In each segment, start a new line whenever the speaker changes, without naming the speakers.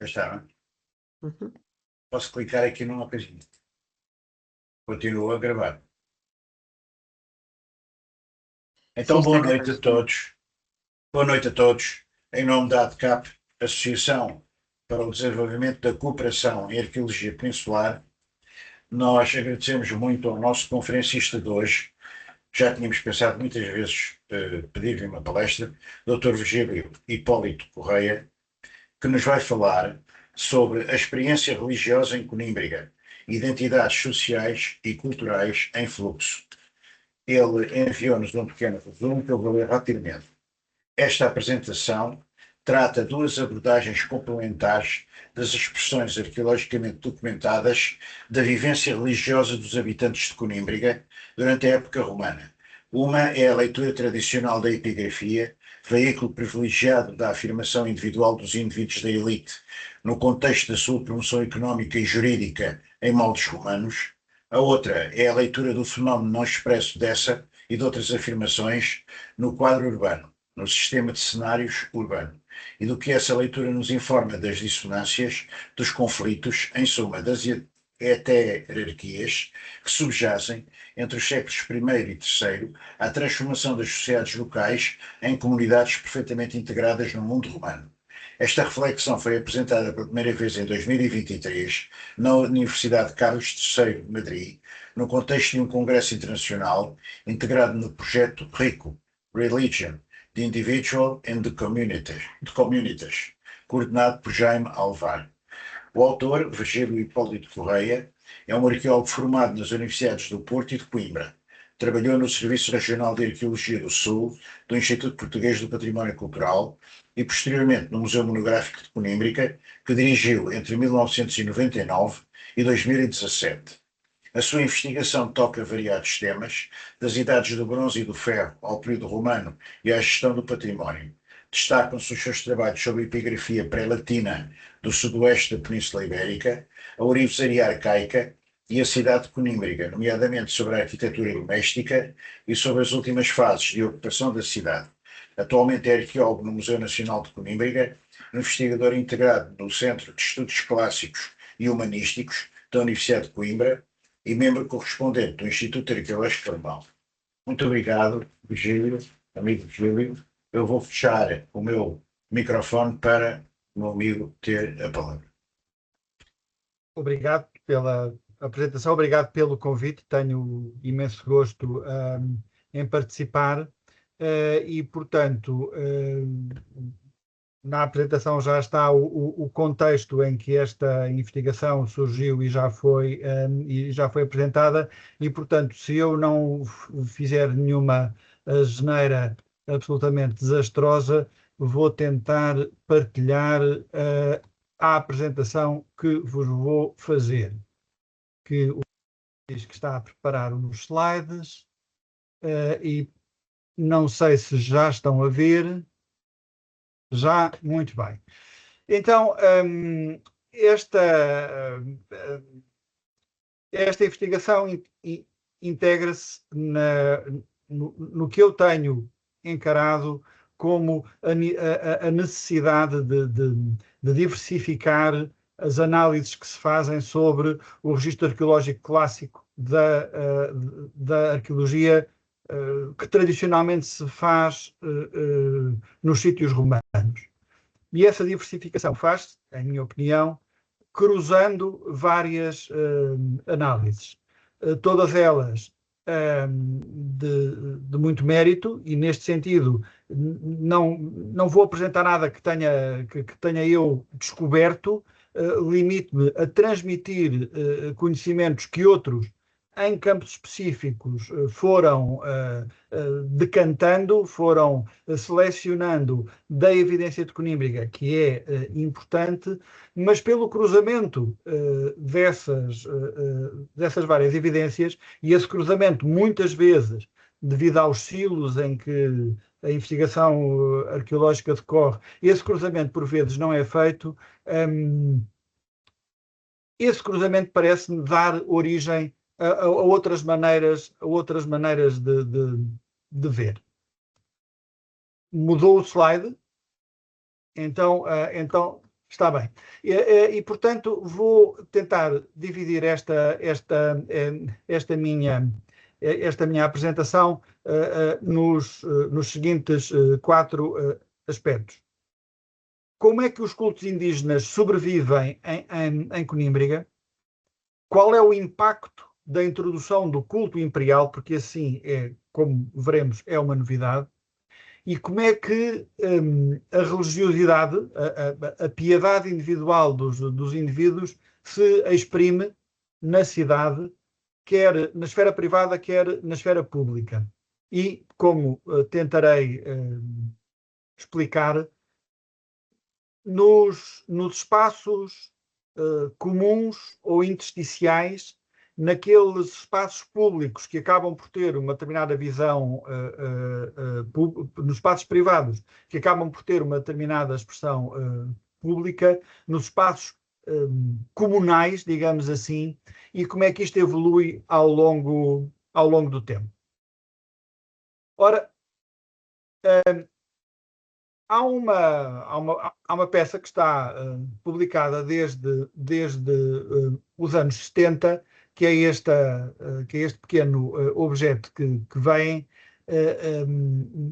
Já está, não é?
Uhum.
Posso clicar aqui numa coisinha. Continuo a gravar. Então,
Sim, está
boa
a gravar.
noite a todos. Boa noite a todos. Em nome da ADCAP, Associação para o Desenvolvimento da Cooperação em Arqueologia Peninsular, nós agradecemos muito ao nosso conferencista de hoje. Já tínhamos pensado muitas vezes pedir-lhe uma palestra, Dr. Virgílio Hipólito Correia, que nos vai falar sobre a experiência religiosa em Conímbriga, identidades sociais e culturais em fluxo. Ele enviou-nos um pequeno resumo que eu vou ler rapidamente. Esta apresentação trata duas abordagens complementares das expressões arqueologicamente documentadas da vivência religiosa dos habitantes de Conímbriga durante a época romana. Uma é a leitura tradicional da epigrafia, veículo privilegiado da afirmação individual dos indivíduos da elite, no contexto da sua promoção económica e jurídica em moldes romanos. A outra é a leitura do fenómeno não expresso dessa e de outras afirmações no quadro urbano, no sistema de cenários urbano, e do que essa leitura nos informa das dissonâncias, dos conflitos, em suma, das heterarquias que subjazem entre os séculos I e III à transformação das sociedades locais em comunidades perfeitamente integradas no mundo romano. Esta reflexão foi apresentada pela primeira vez em 2023 na Universidade Carlos III de Madrid, no contexto de um congresso internacional integrado no projeto RICO, Religion, The Individual and the Communities, coordenado por Jaime Alvar. O autor, Virgílio Hipólito Correia, é um arqueólogo formado nas Universidades do Porto e de Coimbra. Trabalhou no Serviço Regional de Arqueologia do Sul, do Instituto Português do Património Cultural e, posteriormente, no Museu Monográfico de Conímbriga, que dirigiu entre 1999 e 2017. A sua investigação toca variados temas, das idades do bronze e do ferro ao período romano e à gestão do património. Destacam-se os seus trabalhos sobre epigrafia pré-latina do sudoeste da Península Ibérica, a ourivesaria arcaica e a cidade de Conímbriga, nomeadamente sobre a arquitetura doméstica e sobre as últimas fases de ocupação da cidade. Atualmente é arqueólogo no Museu Nacional de Conímbriga, investigador integrado no Centro de Estudos Clássicos e Humanísticos da Universidade de Coimbra e membro correspondente do Instituto Arqueológico Formal. Muito obrigado, Virgílio, amigo Virgílio. Eu vou fechar o meu microfone para o meu amigo ter a palavra.
Obrigado pela apresentação, obrigado pelo convite. Tenho imenso gosto em participar e, portanto, na apresentação já está o contexto em que esta investigação surgiu e já foi apresentada e, portanto, se eu não fizer nenhuma asneira absolutamente desastrosa, vou tentar partilhar a apresentação que vos vou fazer, que o diz que está a preparar uns slides e não sei se já estão a ver. Já, muito bem. Então, esta investigação integra-se no que eu tenho encarado como a necessidade de diversificar as análises que se fazem sobre o registro arqueológico clássico da arqueologia que tradicionalmente se faz nos sítios romanos. E essa diversificação faz-se, em minha opinião, cruzando várias análises. Todas elas de muito mérito, e neste sentido não vou apresentar nada que tenha eu descoberto, limite-me a transmitir conhecimentos que outros em campos específicos foram decantando, foram selecionando da evidência de Conímbriga, que é importante, mas pelo cruzamento dessas várias evidências, e esse cruzamento muitas vezes, devido aos silos em que a investigação arqueológica decorre, esse cruzamento por vezes não é feito, esse cruzamento parece-me dar origem a outras maneiras de ver. Mudou o slide. Então Está bem. E, portanto, vou tentar dividir esta minha apresentação nos seguintes 4 aspectos. Como é que os cultos indígenas sobrevivem em Conímbriga? Qual é o impacto da introdução do culto imperial? Porque assim, como veremos, é uma novidade. E como é que a religiosidade, a piedade individual dos indivíduos se exprime na cidade, quer na esfera privada, quer na esfera pública. E como tentarei explicar, nos espaços comuns ou intersticiais, naqueles espaços públicos que acabam por ter uma determinada visão, nos espaços privados que acabam por ter uma determinada expressão pública, nos espaços comunais, digamos assim, e como é que isto evolui ao longo do tempo. Ora, há uma peça que está publicada desde os anos 70, que é este pequeno objeto que vem,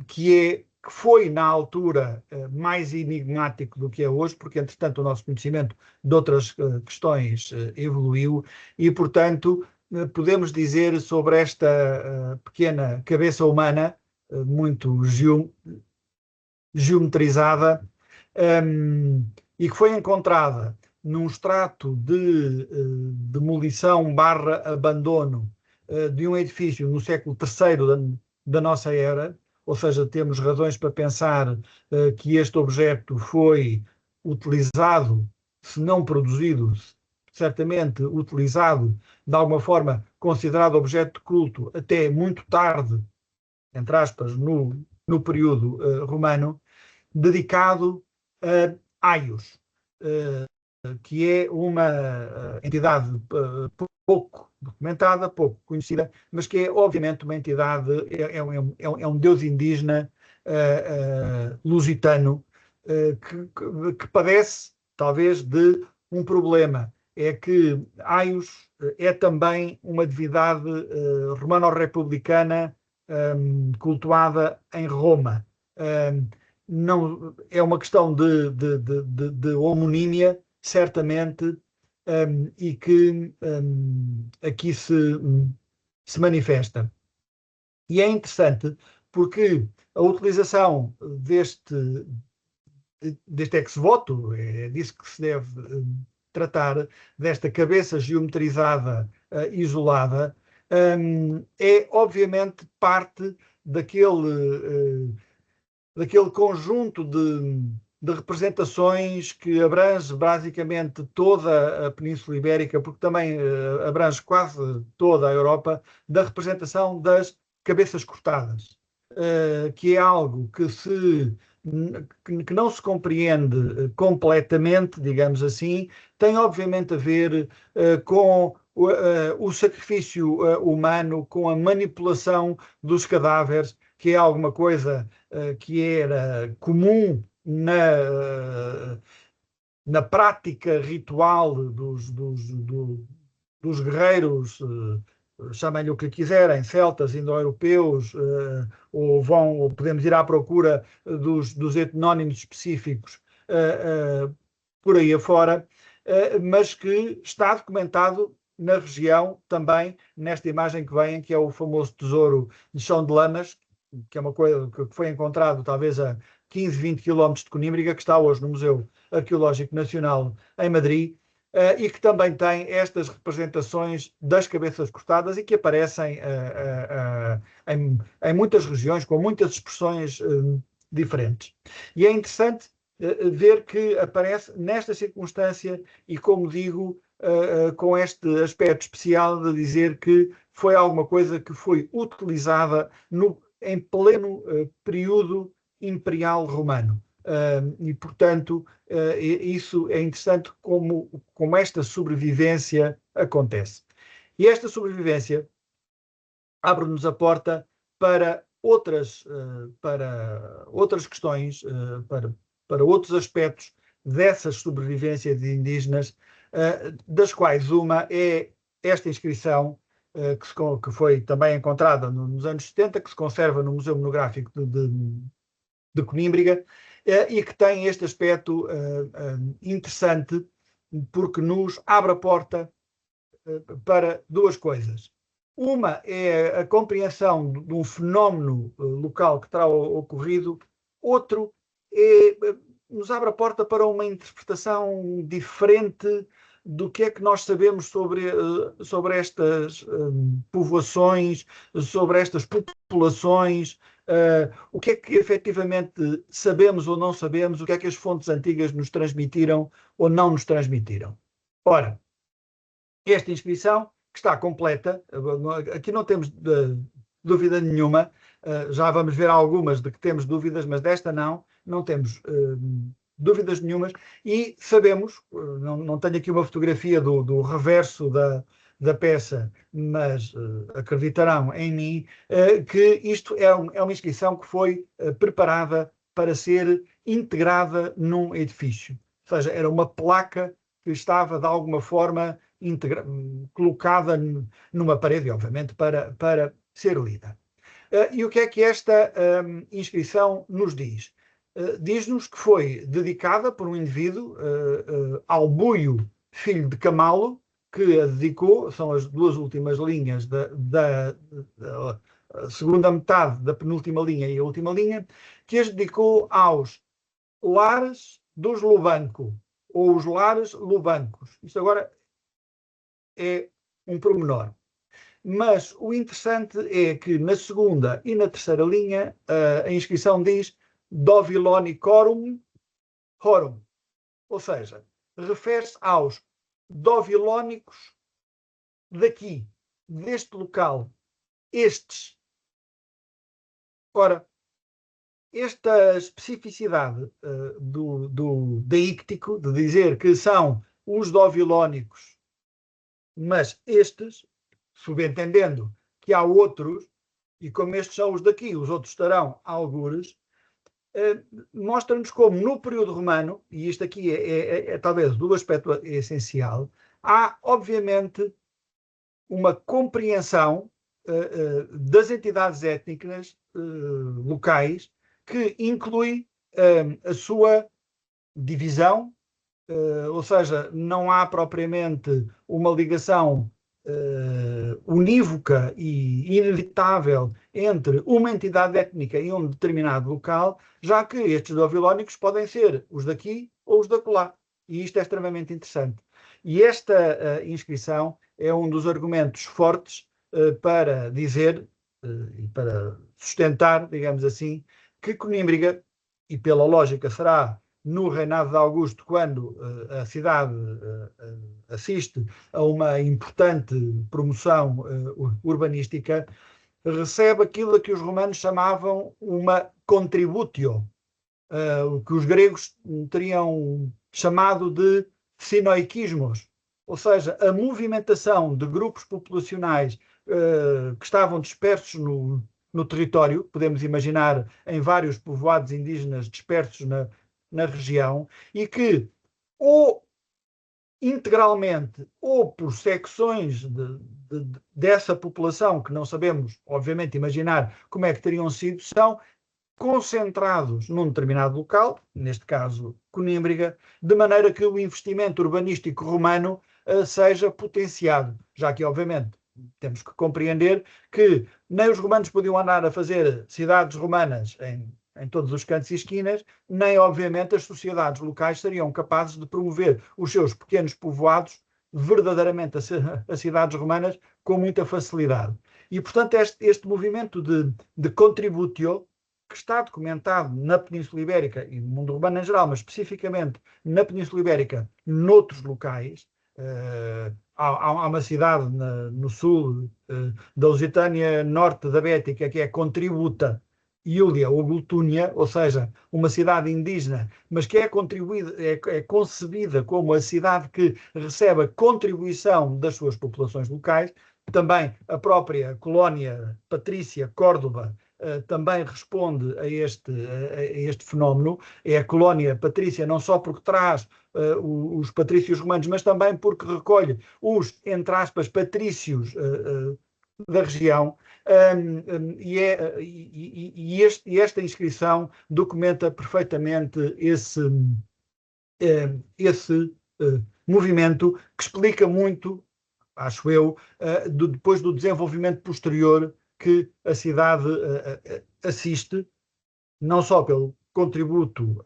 que foi na altura mais enigmático do que é hoje, porque entretanto o nosso conhecimento de outras questões evoluiu e, portanto, podemos dizer sobre esta pequena cabeça humana, muito geometrizada, e que foi encontrada num extrato de demolição/abandono de um edifício no século III da nossa era, ou seja, temos razões para pensar que este objeto foi utilizado, se não produzido, certamente utilizado, de alguma forma considerado objeto de culto até muito tarde, entre aspas, no período romano, dedicado a Aios, que é uma entidade pouco documentada, pouco conhecida, mas que é obviamente uma entidade, é um deus indígena lusitano que padece talvez de um problema, é que Aios é também uma divindade romano-republicana cultuada em Roma. Não, é uma questão de homonímia, certamente, e que aqui se manifesta. E é interessante porque a utilização deste ex-voto, é disso que se deve tratar, desta cabeça geometrizada isolada, é obviamente parte daquele conjunto de representações que abrange basicamente toda a Península Ibérica, porque também abrange quase toda a Europa, da representação das cabeças cortadas, que é algo que não se compreende completamente, digamos assim, tem obviamente a ver com o sacrifício humano, com a manipulação dos cadáveres, que é alguma coisa que era comum na prática ritual dos guerreiros, chamem-lhe o que quiserem, celtas, indo-europeus, ou podemos ir à procura dos etnónimos específicos por aí afora, mas que está documentado na região também, nesta imagem que vem, que é o famoso tesouro de chão de lamas, que é uma coisa que foi encontrado talvez a 15, 20 quilómetros de Conímbriga, que está hoje no Museu Arqueológico Nacional em Madrid, e que também tem estas representações das cabeças cortadas e que aparecem em muitas regiões, com muitas expressões diferentes. E é interessante ver que aparece nesta circunstância e, como digo, com este aspecto especial de dizer que foi alguma coisa que foi utilizada em pleno período imperial romano. E, portanto, isso é interessante como esta sobrevivência acontece. E esta sobrevivência abre-nos a porta para outras questões, para outros aspectos dessas sobrevivências indígenas, das quais uma é esta inscrição que foi também encontrada nos anos 70, que se conserva no Museu Monográfico de Conímbriga, e que tem este aspecto interessante, porque nos abre a porta para duas coisas. Uma é a compreensão de um fenómeno local que terá ocorrido, outro nos abre a porta para uma interpretação diferente do que é que nós sabemos sobre estas povoações, sobre estas populações, o que é que efetivamente sabemos ou não sabemos, o que é que as fontes antigas nos transmitiram ou não nos transmitiram. Ora, esta inscrição, que está completa, aqui não temos dúvida nenhuma, já vamos ver algumas de que temos dúvidas, mas desta não temos dúvidas nenhumas, e sabemos, não tenho aqui uma fotografia do reverso da peça, mas acreditarão em mim, que isto é uma inscrição que foi preparada para ser integrada num edifício. Ou seja, era uma placa que estava, de alguma forma, colocada numa parede, obviamente, para ser lida. E o que é que esta inscrição nos diz? Diz-nos que foi dedicada por um indivíduo ao Buio, filho de Camalo, que a dedicou, são as duas últimas linhas da segunda metade da penúltima linha e a última linha, que as dedicou aos lares dos Lubanco, ou os lares lubancos. Isto agora é um pormenor. Mas o interessante é que na segunda e na terceira linha a inscrição diz Dovilonicorum Horum, ou seja, refere-se aos dovilónicos daqui, deste local, estes. Ora, esta especificidade do deíctico, de dizer que são os dovilónicos, mas estes, subentendendo que há outros, e como estes são os daqui, os outros estarão algures, mostra-nos como no período romano, e isto aqui é talvez do aspecto essencial, há obviamente uma compreensão das entidades étnicas locais que inclui a sua divisão, ou seja, não há propriamente uma ligação unívoca e inevitável entre uma entidade étnica e um determinado local, já que estes dovilónicos podem ser os daqui ou os dacolá. E isto é extremamente interessante. E esta inscrição é um dos argumentos fortes para dizer e para sustentar, digamos assim, que Conímbriga, e pela lógica será no reinado de Augusto, quando a cidade assiste a uma importante promoção urbanística, recebe aquilo que os romanos chamavam uma contributio, que os gregos teriam chamado de sinoikismos, ou seja, a movimentação de grupos populacionais que estavam dispersos no território, podemos imaginar em vários povoados indígenas dispersos na região, e que ou integralmente ou por secções dessa população, que não sabemos, obviamente, imaginar como é que teriam sido, são concentrados num determinado local, neste caso Conímbriga, de maneira que o investimento urbanístico romano seja potenciado, já que, obviamente, temos que compreender que nem os romanos podiam andar a fazer cidades romanas em todos os cantos e esquinas, nem, obviamente, as sociedades locais seriam capazes de promover os seus pequenos povoados verdadeiramente a cidades romanas com muita facilidade. E, portanto, este movimento de contributio, que está documentado na Península Ibérica e no mundo romano em geral, mas especificamente na Península Ibérica, noutros locais, há uma cidade no sul da Lusitânia norte da Bética, que é Contributa Iulia ou Gultúnia, ou seja, uma cidade indígena, mas que é concebida como a cidade que recebe a contribuição das suas populações locais. Também a própria colónia patrícia Córdoba também responde a este fenómeno. É a colónia patrícia, não só porque traz os patrícios romanos, mas também porque recolhe os, entre aspas, patrícios da região. E esta inscrição documenta perfeitamente esse movimento, que explica muito, acho eu, depois do desenvolvimento posterior que a cidade assiste, não só pelo contributo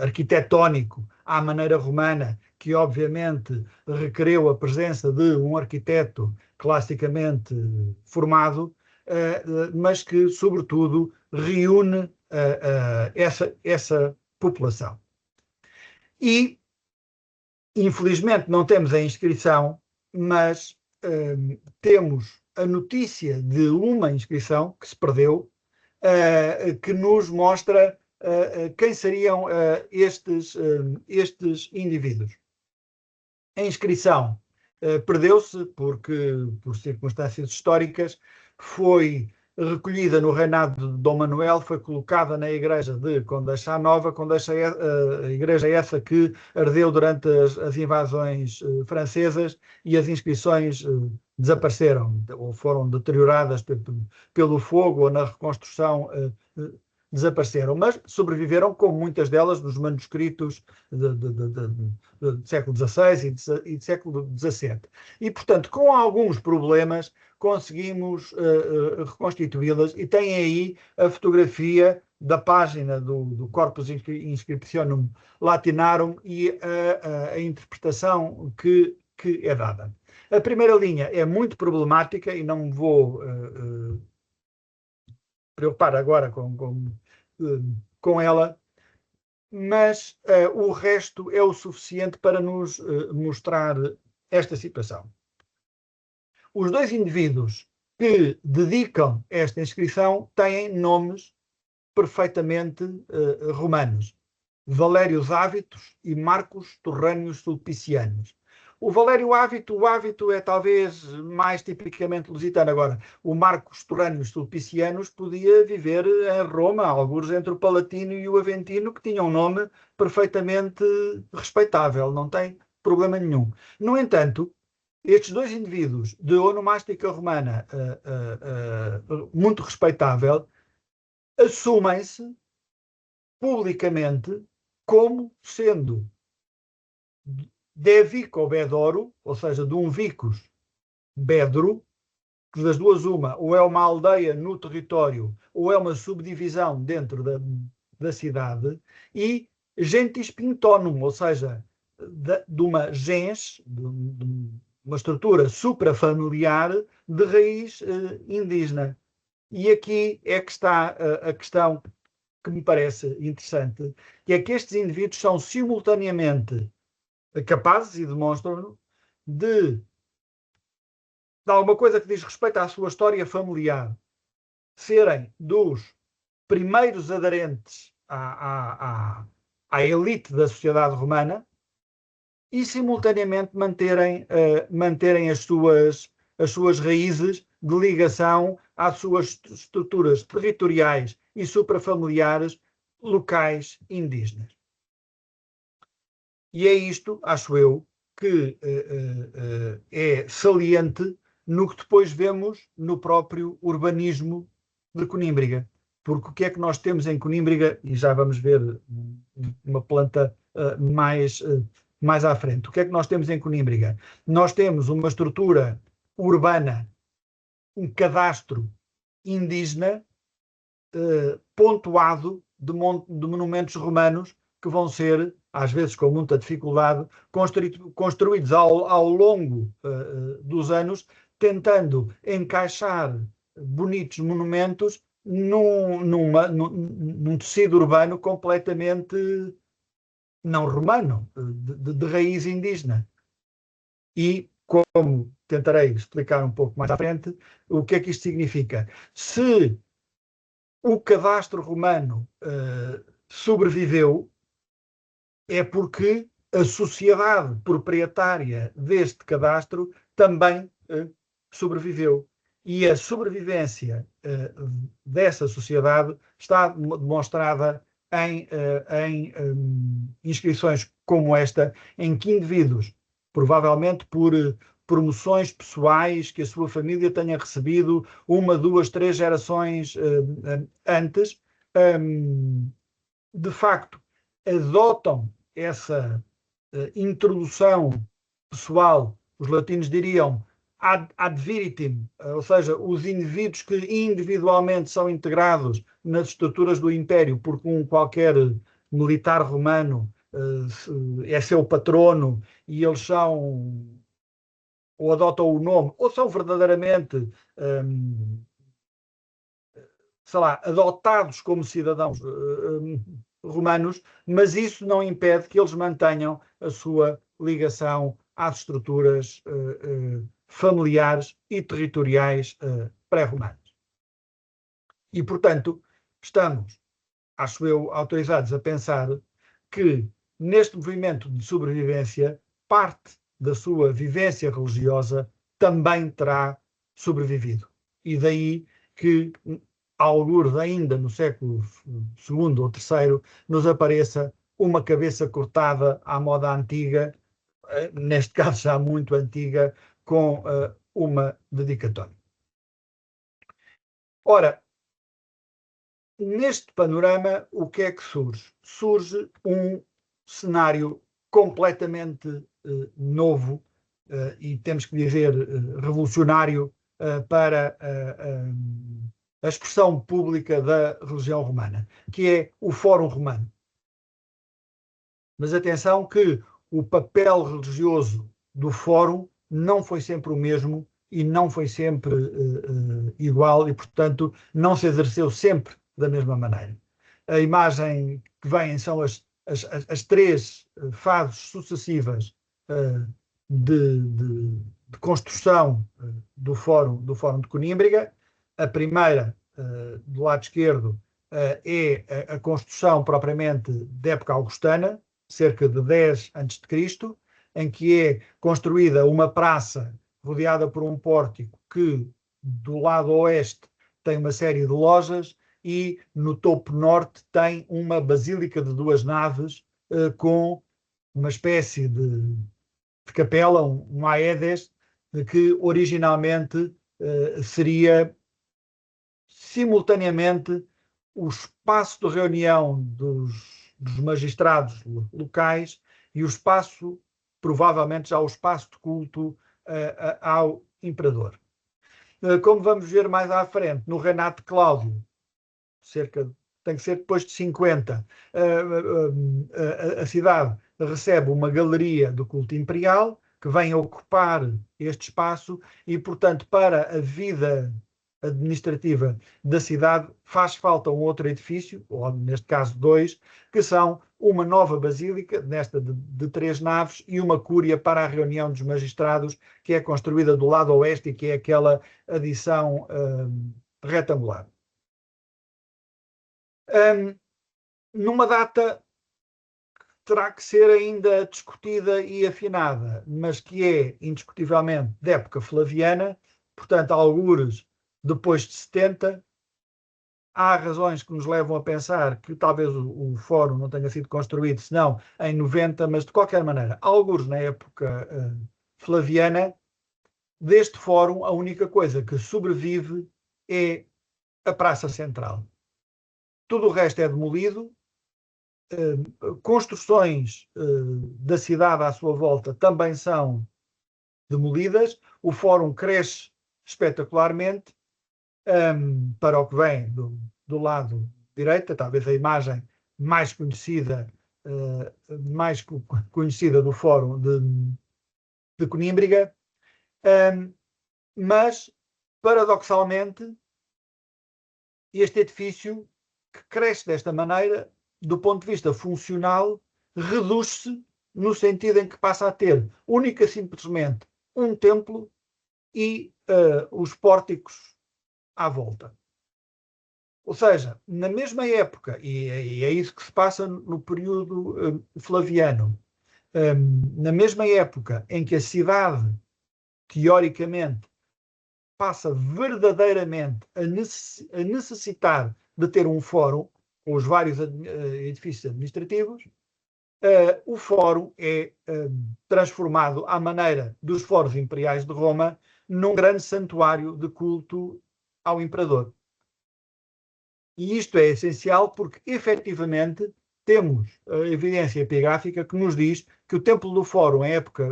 arquitetónico à maneira romana, que obviamente requereu a presença de um arquiteto classicamente formado, mas que, sobretudo, reúne essa população. E, infelizmente, não temos a inscrição, mas temos a notícia de uma inscrição que se perdeu, que nos mostra quem seriam estes indivíduos. A inscrição perdeu-se por circunstâncias históricas, foi recolhida no reinado de Dom Manuel, foi colocada na igreja de Condeixa Nova, a igreja essa que ardeu durante as invasões francesas, e as inscrições desapareceram ou foram deterioradas pelo fogo, ou na reconstrução desapareceram, mas sobreviveram, como muitas delas, nos manuscritos do século XVI e do século XVII. E, portanto, com alguns problemas, conseguimos reconstituí-las, e tem aí a fotografia da página do Corpus Inscriptionum Latinarum e a interpretação que é dada. A primeira linha é muito problemática e não me vou preocupar agora com ela, mas o resto é o suficiente para nos mostrar esta situação. Os dois indivíduos que dedicam esta inscrição têm nomes perfeitamente romanos: Valério Ávitos e Marcos Turrânios Sulpicianos. O Valério Ávito, o Ávito é talvez mais tipicamente lusitano. Agora, o Marcos Turrânios Sulpicianos podia viver em Roma, alguns entre o Palatino e o Aventino, que tinham um nome perfeitamente respeitável, não tem problema nenhum. No entanto, estes dois indivíduos de onomástica romana muito respeitável assumem-se publicamente como sendo de Vico Bedoro, ou seja, de um Vicus Bedro, que das duas uma, ou é uma aldeia no território, ou é uma subdivisão dentro da cidade, e gentis pintonum, ou seja, de uma gens, de uma estrutura suprafamiliar de raiz indígena. E aqui é que está a questão que me parece interessante, que é que estes indivíduos são simultaneamente capazes, e demonstram-no, de alguma coisa que diz respeito à sua história familiar, serem dos primeiros aderentes à elite da sociedade romana, e simultaneamente manterem as suas raízes de ligação às suas estruturas territoriais e suprafamiliares locais indígenas. E é isto, acho eu, que é saliente no que depois vemos no próprio urbanismo de Conímbriga. Porque o que é que nós temos em Conímbriga, e já vamos ver uma planta mais à frente. O que é que nós temos em Conímbriga? Nós temos uma estrutura urbana, um cadastro indígena pontuado de monumentos romanos que vão ser, às vezes com muita dificuldade, construídos ao longo dos anos, tentando encaixar bonitos monumentos num tecido urbano completamente não romano, de raiz indígena. E, como tentarei explicar um pouco mais à frente, o que é que isto significa? Se o cadastro romano sobreviveu, é porque a sociedade proprietária deste cadastro também sobreviveu. E a sobrevivência dessa sociedade está demonstrada em inscrições como esta, em que indivíduos, provavelmente por promoções pessoais que a sua família tenha recebido 1, 2, 3 gerações antes, de facto, adotam essa introdução pessoal, os latinos diriam ad viritem, ou seja, os indivíduos que individualmente são integrados nas estruturas do Império, porque qualquer militar romano é seu patrono e eles são, ou adotam o nome, ou são verdadeiramente, sei lá, adotados como cidadãos romanos, mas isso não impede que eles mantenham a sua ligação às estruturas familiares e territoriais pré-romanas. E, portanto, estamos, acho eu, autorizados a pensar que neste movimento de sobrevivência, parte da sua vivência religiosa também terá sobrevivido. E daí que, algures ainda no século II ou III, nos apareça uma cabeça cortada à moda antiga, neste caso já muito antiga, com uma dedicatória. Ora, neste panorama, o que é que surge? Surge um cenário completamente novo e temos que dizer revolucionário para a expressão pública da religião romana, que é o Fórum Romano. Mas atenção que o papel religioso do Fórum não foi sempre o mesmo e não foi sempre igual e, portanto, não se exerceu sempre da mesma maneira. A imagem que vem são as 3 fases sucessivas de construção do Fórum de Conímbriga. A primeira, do lado esquerdo, é a construção propriamente de época augustana, cerca de 10 a.C., em que é construída uma praça rodeada por um pórtico que, do lado oeste, tem uma série de lojas e, no topo norte, tem uma basílica de 2 naves com uma espécie de capela, um aedes, que originalmente seria simultaneamente o espaço de reunião dos magistrados locais e o espaço, provavelmente já o espaço de culto ao imperador. Como vamos ver mais à frente, no reinado de Cláudio, tem que ser depois de 50, a cidade recebe uma galeria do culto imperial que vem ocupar este espaço e, portanto, para a vida administrativa da cidade faz falta um outro edifício, ou neste caso 2, que são uma nova basílica, nesta de 3 naves, e uma cúria para a reunião dos magistrados, que é construída do lado oeste e que é aquela adição retangular. Numa data que terá que ser ainda discutida e afinada, mas que é indiscutivelmente da época flaviana, portanto, algures depois de 70, há razões que nos levam a pensar que talvez o fórum não tenha sido construído senão em 90, mas de qualquer maneira, algures na época flaviana, deste fórum a única coisa que sobrevive é a Praça Central. Tudo o resto é demolido, construções da cidade à sua volta também são demolidas, o fórum cresce espetacularmente, para o que vem do lado direito, talvez a imagem mais conhecida do Fórum de Conímbriga, mas, paradoxalmente, este edifício, que cresce desta maneira, do ponto de vista funcional, reduz-se no sentido em que passa a ter única e simplesmente um templo e os pórticos à volta. Ou seja, na mesma época, e é isso que se passa no período flaviano, na mesma época em que a cidade, teoricamente, passa verdadeiramente a necessitar de ter um fórum, com os vários edifícios administrativos, o fórum é transformado à maneira dos fóruns imperiais de Roma num grande santuário de culto ao imperador. E isto é essencial porque, efetivamente, temos a evidência epigráfica que nos diz que o Templo do Fórum, em época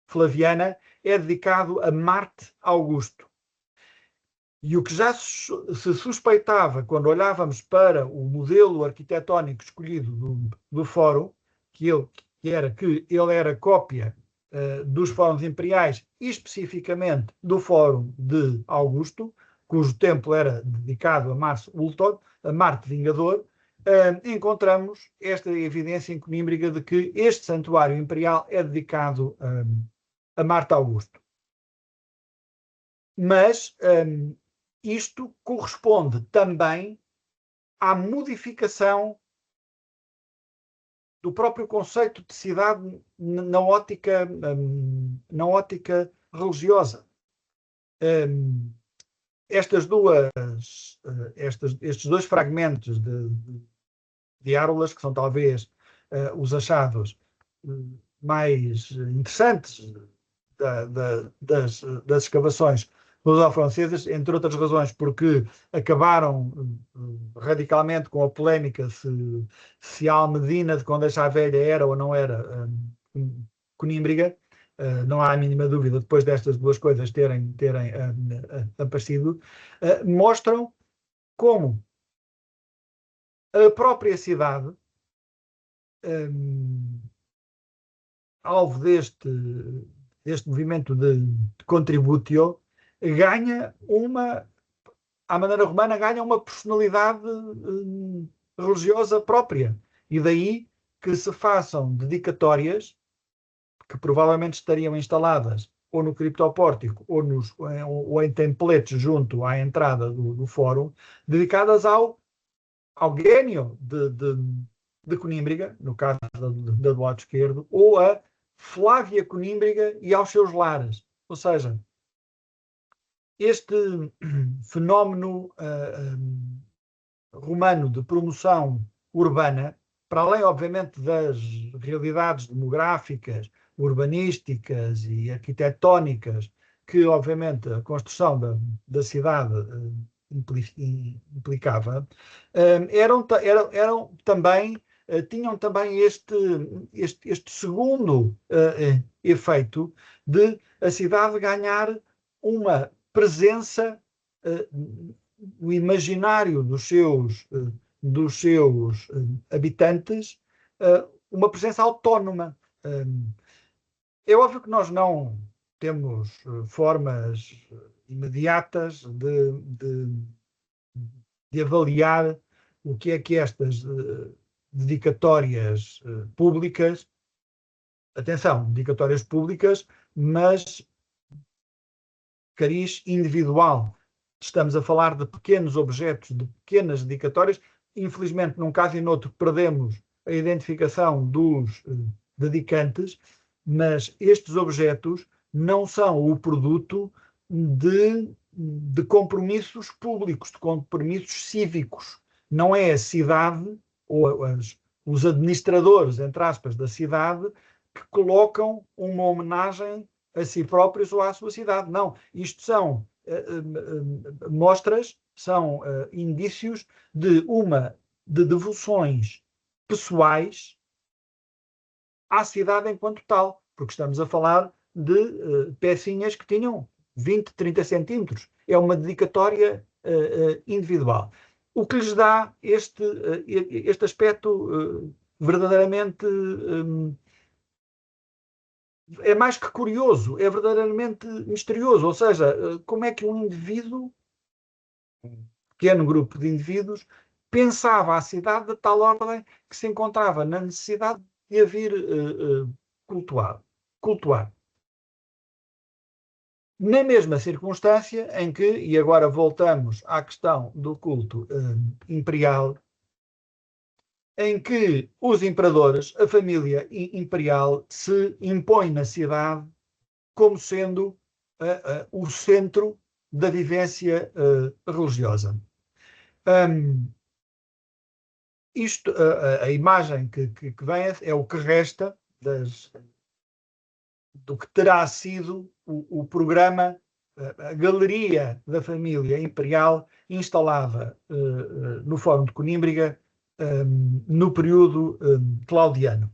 flaviana, é dedicado a Marte Augusto. E o que já se suspeitava quando olhávamos para o modelo arquitetónico escolhido do Fórum, que ele era cópia dos Fóruns Imperiais e especificamente do Fórum de Augusto, cujo templo era dedicado a Mars Ultor, a Marte Vingador, encontramos esta evidência em Conímbriga de que este santuário imperial é dedicado a Marte Augusto. Mas isto corresponde também à modificação do próprio conceito de cidade na ótica religiosa. Estes dois fragmentos de Árulas, que são talvez os achados mais interessantes das escavações luso-francesas, entre outras razões porque acabaram radicalmente com a polémica se a Almedina de Condeixa a Velha era ou não era conímbriga. Não há a mínima dúvida, depois destas duas coisas terem aparecido, mostram como a própria cidade, alvo deste movimento de contributio, ganha à maneira romana, ganha uma personalidade religiosa própria. E daí que se façam dedicatórias que provavelmente estariam instaladas ou no criptopórtico ou em templetes junto à entrada do fórum, dedicadas ao Gênio de Conímbriga, no caso do lado esquerdo, ou a Flávia Conímbriga e aos seus lares. Ou seja, este fenómeno romano de promoção urbana, para além, obviamente, das realidades demográficas, urbanísticas e arquitetónicas que, obviamente, a construção da cidade implicava, tinham também este segundo efeito de a cidade ganhar uma presença no imaginário dos seus habitantes, uma presença autónoma. É óbvio que nós não temos formas imediatas de avaliar o que é que estas dedicatórias públicas, atenção, dedicatórias públicas, mas cariz individual. Estamos a falar de pequenos objetos, de pequenas dedicatórias. Infelizmente, num caso e noutro, perdemos a identificação dos dedicantes, mas estes objetos não são o produto de compromissos públicos, de compromissos cívicos. Não é a cidade ou os administradores, entre aspas, da cidade que colocam uma homenagem a si próprios ou à sua cidade. Não, isto são mostras, são indícios de devoções pessoais à cidade enquanto tal, porque estamos a falar de pecinhas que tinham 20, 30 centímetros. É uma dedicatória individual. O que lhes dá este aspecto verdadeiramente é mais que curioso, é verdadeiramente misterioso. Ou seja, como é que um indivíduo, um pequeno grupo de indivíduos, pensava a cidade de tal ordem que se encontrava na necessidade de a vir cultuar. Na mesma circunstância em que, e agora voltamos à questão do culto imperial, em que os imperadores, a família imperial, se impõe na cidade como sendo o centro da vivência religiosa. A imagem que vem é o que resta do que terá sido o programa, a galeria da família imperial instalada no Fórum de Conímbriga no período claudiano.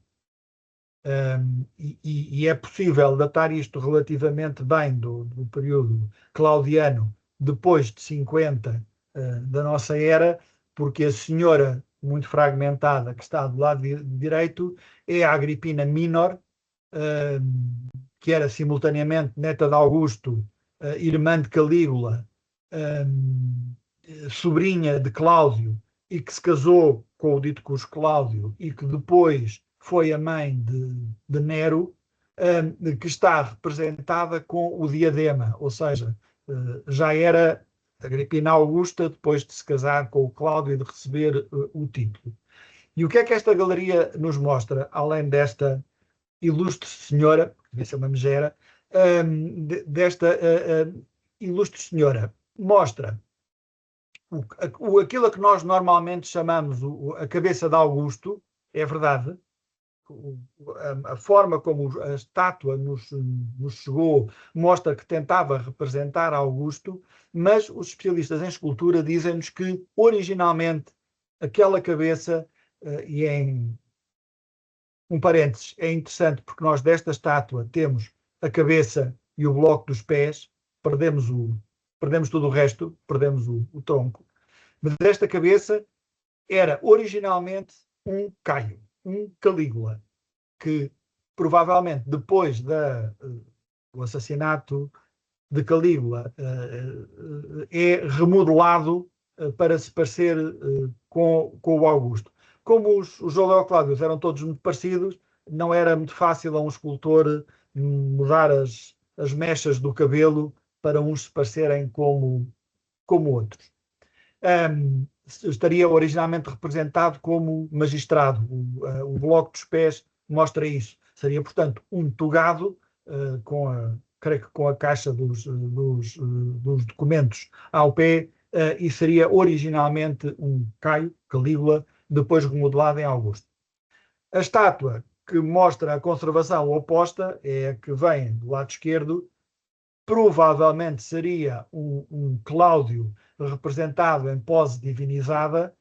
E é possível datar isto relativamente bem do período claudiano, depois de 50 da nossa era, porque a senhora muito fragmentada que está do lado direito é a Agripina Minor, que era simultaneamente neta de Augusto, irmã de Calígula, sobrinha de Cláudio, e que se casou com o dito Cus Cláudio, e que depois foi a mãe de Nero, que está representada com o diadema, ou seja, já era Agripina Augusta depois de se casar com o Cláudio e de receber o título. E o que é que esta galeria nos mostra, além desta ilustre senhora, que devia ser uma megera, desta ilustre senhora? Mostra aquilo a que nós normalmente chamamos a cabeça de Augusto, é verdade. A forma como a estátua nos chegou mostra que tentava representar Augusto, mas os especialistas em escultura dizem-nos que originalmente aquela cabeça, e em um parênteses, é interessante porque nós desta estátua temos a cabeça e o bloco dos pés, perdemos tudo o resto, perdemos o tronco, mas desta cabeça era originalmente um Caio, um Calígula, que provavelmente depois do assassinato de Calígula é remodelado para se parecer com o Augusto. Como os Joleo-Cláudios eram todos muito parecidos, não era muito fácil a um escultor mudar as mechas do cabelo para uns se parecerem como outros. Estaria originalmente representado como magistrado. O bloco dos pés mostra isso. Seria, portanto, um togado creio que com a caixa dos documentos ao pé, e seria originalmente um Caio, Calígula, depois remodelado em Augusto. A estátua que mostra a conservação oposta é a que vem do lado esquerdo. Provavelmente seria um Cláudio representado em pose divinizada.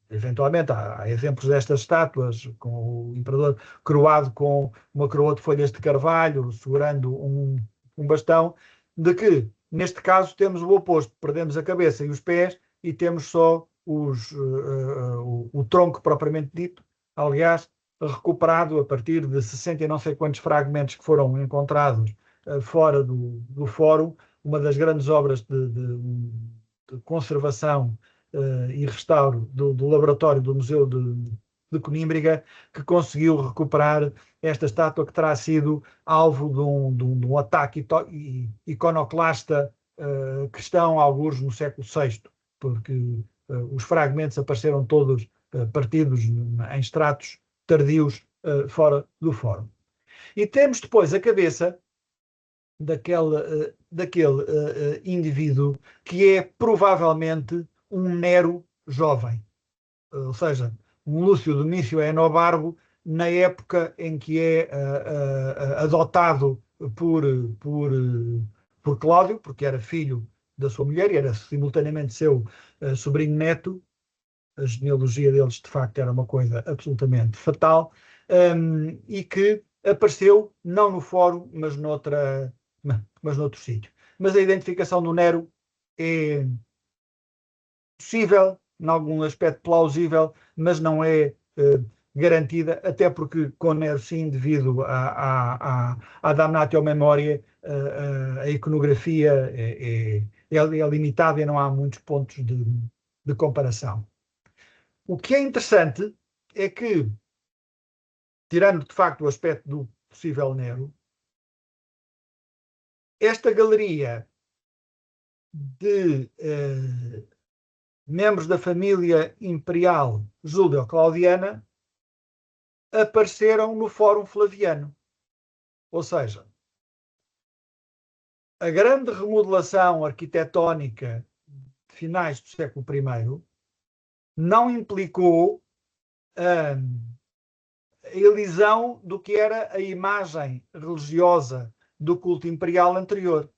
Eventualmente há exemplos destas estátuas com o imperador coroado com uma coroa de folhas de carvalho, segurando um bastão, de que neste caso temos o oposto, perdemos a cabeça e os pés e temos só o tronco propriamente dito, aliás, recuperado a partir de 60 e não sei quantos fragmentos que foram encontrados fora do fórum, uma das grandes obras de conservação e restauro do laboratório do Museu de Conímbriga, que conseguiu recuperar esta estátua que terá sido alvo de um ataque iconoclasta cristão, alguns no século VI, porque os fragmentos apareceram todos partidos em estratos tardios fora do fórum. E temos depois a cabeça daquele indivíduo que é provavelmente um Nero jovem, ou seja, um Lúcio Domício Enobarbo na época em que é adotado por Cláudio, porque era filho da sua mulher e era simultaneamente seu sobrinho neto. A genealogia deles de facto era uma coisa absolutamente fatal, e que apareceu não no fórum, mas noutro sítio. Mas a identificação do Nero é possível, em algum aspecto plausível, mas não é garantida, até porque com Nero sim, devido à damnatio memoriae, a iconografia é limitada e não há muitos pontos de comparação. O que é interessante é que, tirando de facto o aspecto do possível Nero, esta galeria de membros da família imperial judeo-claudiana apareceram no Fórum Flaviano. Ou seja, a grande remodelação arquitetónica de finais do século I não implicou a elisão do que era a imagem religiosa do culto imperial anterior.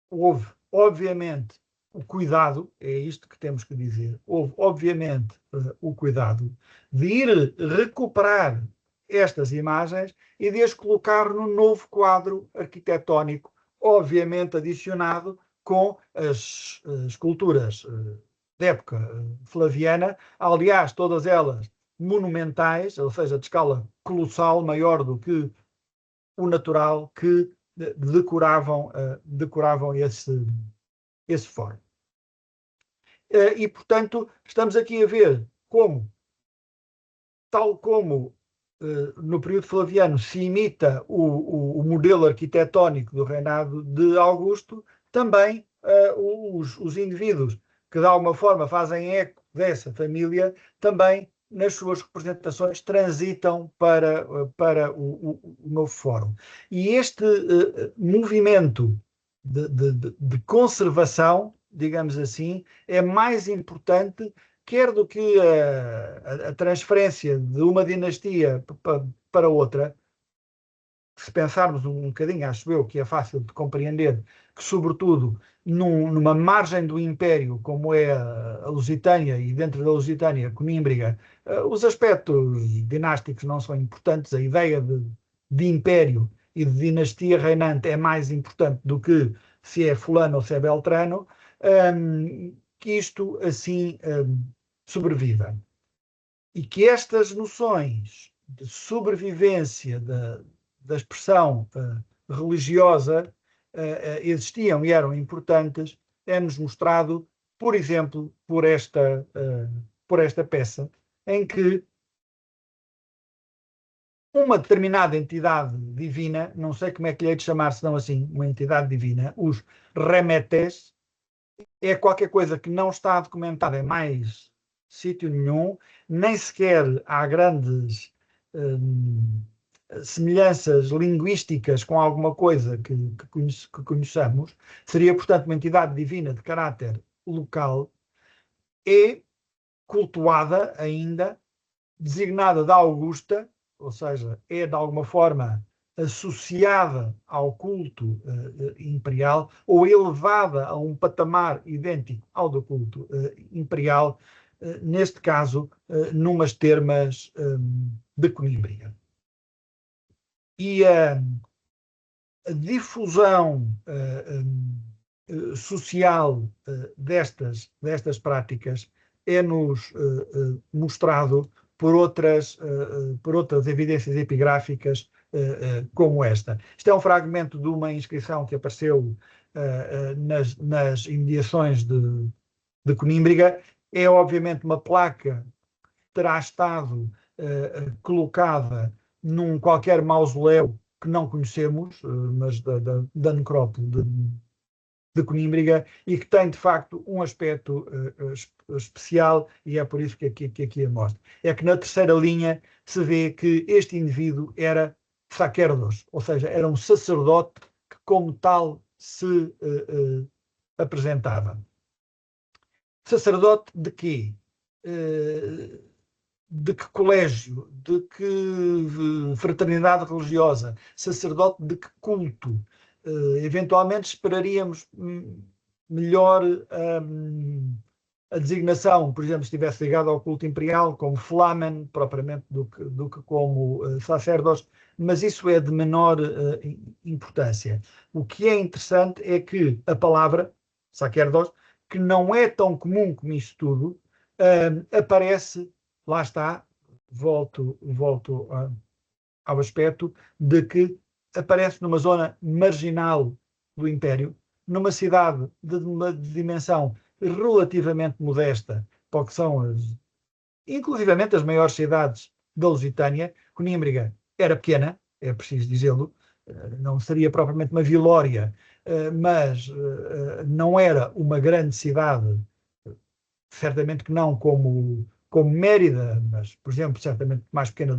Houve, obviamente, o cuidado, é isto que temos que dizer, houve, obviamente, o cuidado de ir recuperar estas imagens e de as colocar no novo quadro arquitetónico, obviamente adicionado com as esculturas da época flaviana, aliás, todas elas monumentais, ou seja, de escala colossal, maior do que o natural, que decoravam esse fórum. E, portanto, estamos aqui a ver como, tal como no período flaviano se imita o modelo arquitetónico do reinado de Augusto, também os indivíduos que de alguma forma fazem eco dessa família, também nas suas representações transitam para o novo fórum. E este movimento de conservação, digamos assim, é mais importante quer do que a transferência de uma dinastia para outra. Se pensarmos um bocadinho, acho eu que é fácil de compreender que, sobretudo, numa margem do império, como é a Lusitânia, e dentro da Lusitânia, Conímbriga, os aspectos dinásticos não são importantes, a ideia de império e de dinastia reinante é mais importante do que se é fulano ou se é beltrano, que isto assim sobreviva. E que estas noções de sobrevivência da expressão religiosa existiam e eram importantes, é-nos mostrado, por exemplo, por esta peça, em que uma determinada entidade divina, não sei como é que lhe hei de chamar, senão assim, uma entidade divina, os remetes, é qualquer coisa que não está documentada em mais sítio nenhum, nem sequer há grandes semelhanças linguísticas com alguma coisa que conheçamos. Seria, portanto, uma entidade divina de caráter local e cultuada ainda, designada de Augusta, ou seja, é de alguma forma associada ao culto imperial ou elevada a um patamar idêntico ao do culto imperial, neste caso, numas termas de Conímbriga. E a difusão social destas práticas é-nos mostrado por outras evidências epigráficas como esta. Isto é um fragmento de uma inscrição que apareceu nas imediações de Conímbriga. É obviamente uma placa que terá estado colocada num qualquer mausoléu que não conhecemos, mas da necrópole de Conímbriga, e que tem de facto um aspecto especial, e é por isso que aqui a mostra. É que na terceira linha se vê que este indivíduo era sacerdote, ou seja, era um sacerdote que como tal se apresentava. Sacerdote de quê? De que colégio? De que fraternidade religiosa? Sacerdote de que culto? Eventualmente esperaríamos melhor a designação, por exemplo, se estivesse ligado ao culto imperial, como Flamen, propriamente, do que como sacerdotes, mas isso é de menor importância. O que é interessante é que a palavra sacerdote, que não é tão comum como isto tudo, aparece, lá está, volto ao aspecto de que aparece numa zona marginal do Império, numa cidade de uma dimensão relativamente modesta, para o que são inclusivamente as maiores cidades da Lusitânia. Conímbriga era pequena, é preciso dizê-lo, não seria propriamente uma vilória, mas não era uma grande cidade, certamente que não como Mérida, mas, por exemplo, certamente mais pequena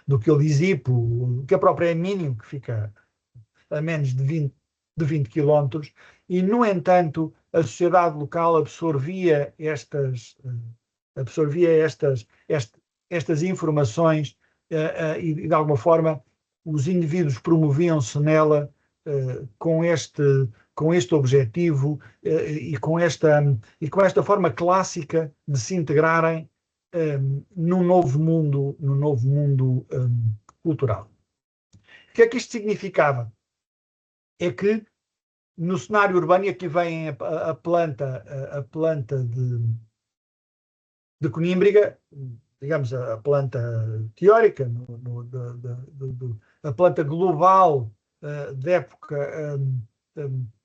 do que o Lisipo, que a própria Emínio, que fica a menos de de 20 quilómetros, e, no entanto, a sociedade local absorvia estas informações e, de alguma forma, os indivíduos promoviam-se nela com este objetivo e com esta forma clássica de se integrarem num novo mundo cultural. O que é que isto significava? É que no cenário urbano, e aqui vem a planta de Conímbriga, digamos, a planta teórica, a planta global da época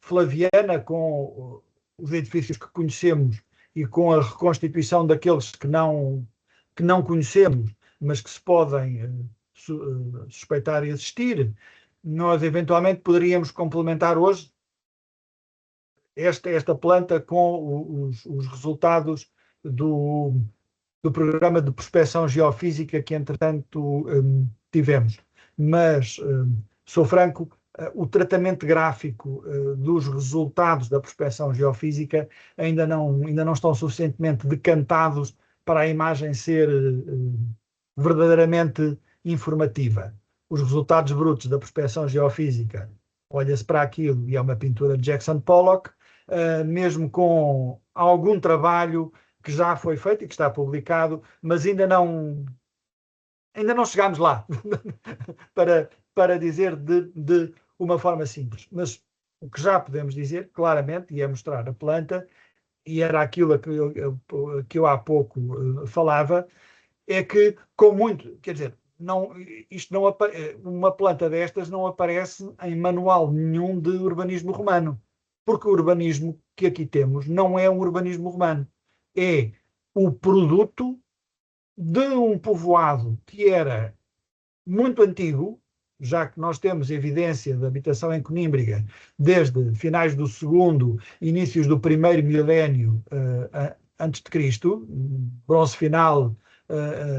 flaviana, com os edifícios que conhecemos e com a reconstituição daqueles que não conhecemos, mas que se podem suspeitar existir. Nós eventualmente poderíamos complementar hoje esta planta com os resultados do programa de prospecção geofísica que, entretanto, tivemos. Mas, sou franco, o tratamento gráfico dos resultados da prospecção geofísica ainda não estão suficientemente decantados para a imagem ser verdadeiramente informativa. Os resultados brutos da prospecção geofísica, olha-se para aquilo e é uma pintura de Jackson Pollock, mesmo com algum trabalho que já foi feito e que está publicado, mas ainda não chegámos lá para dizer de uma forma simples. Mas o que já podemos dizer claramente, e é mostrar a planta, e era aquilo que eu há pouco falava, é que com muito, quer dizer, uma planta destas não aparece em manual nenhum de urbanismo romano, porque o urbanismo que aqui temos não é um urbanismo romano, é o produto de um povoado que era muito antigo, já que nós temos evidência de habitação em Conímbriga desde finais do segundo, inícios do primeiro milénio antes de Cristo, bronze final,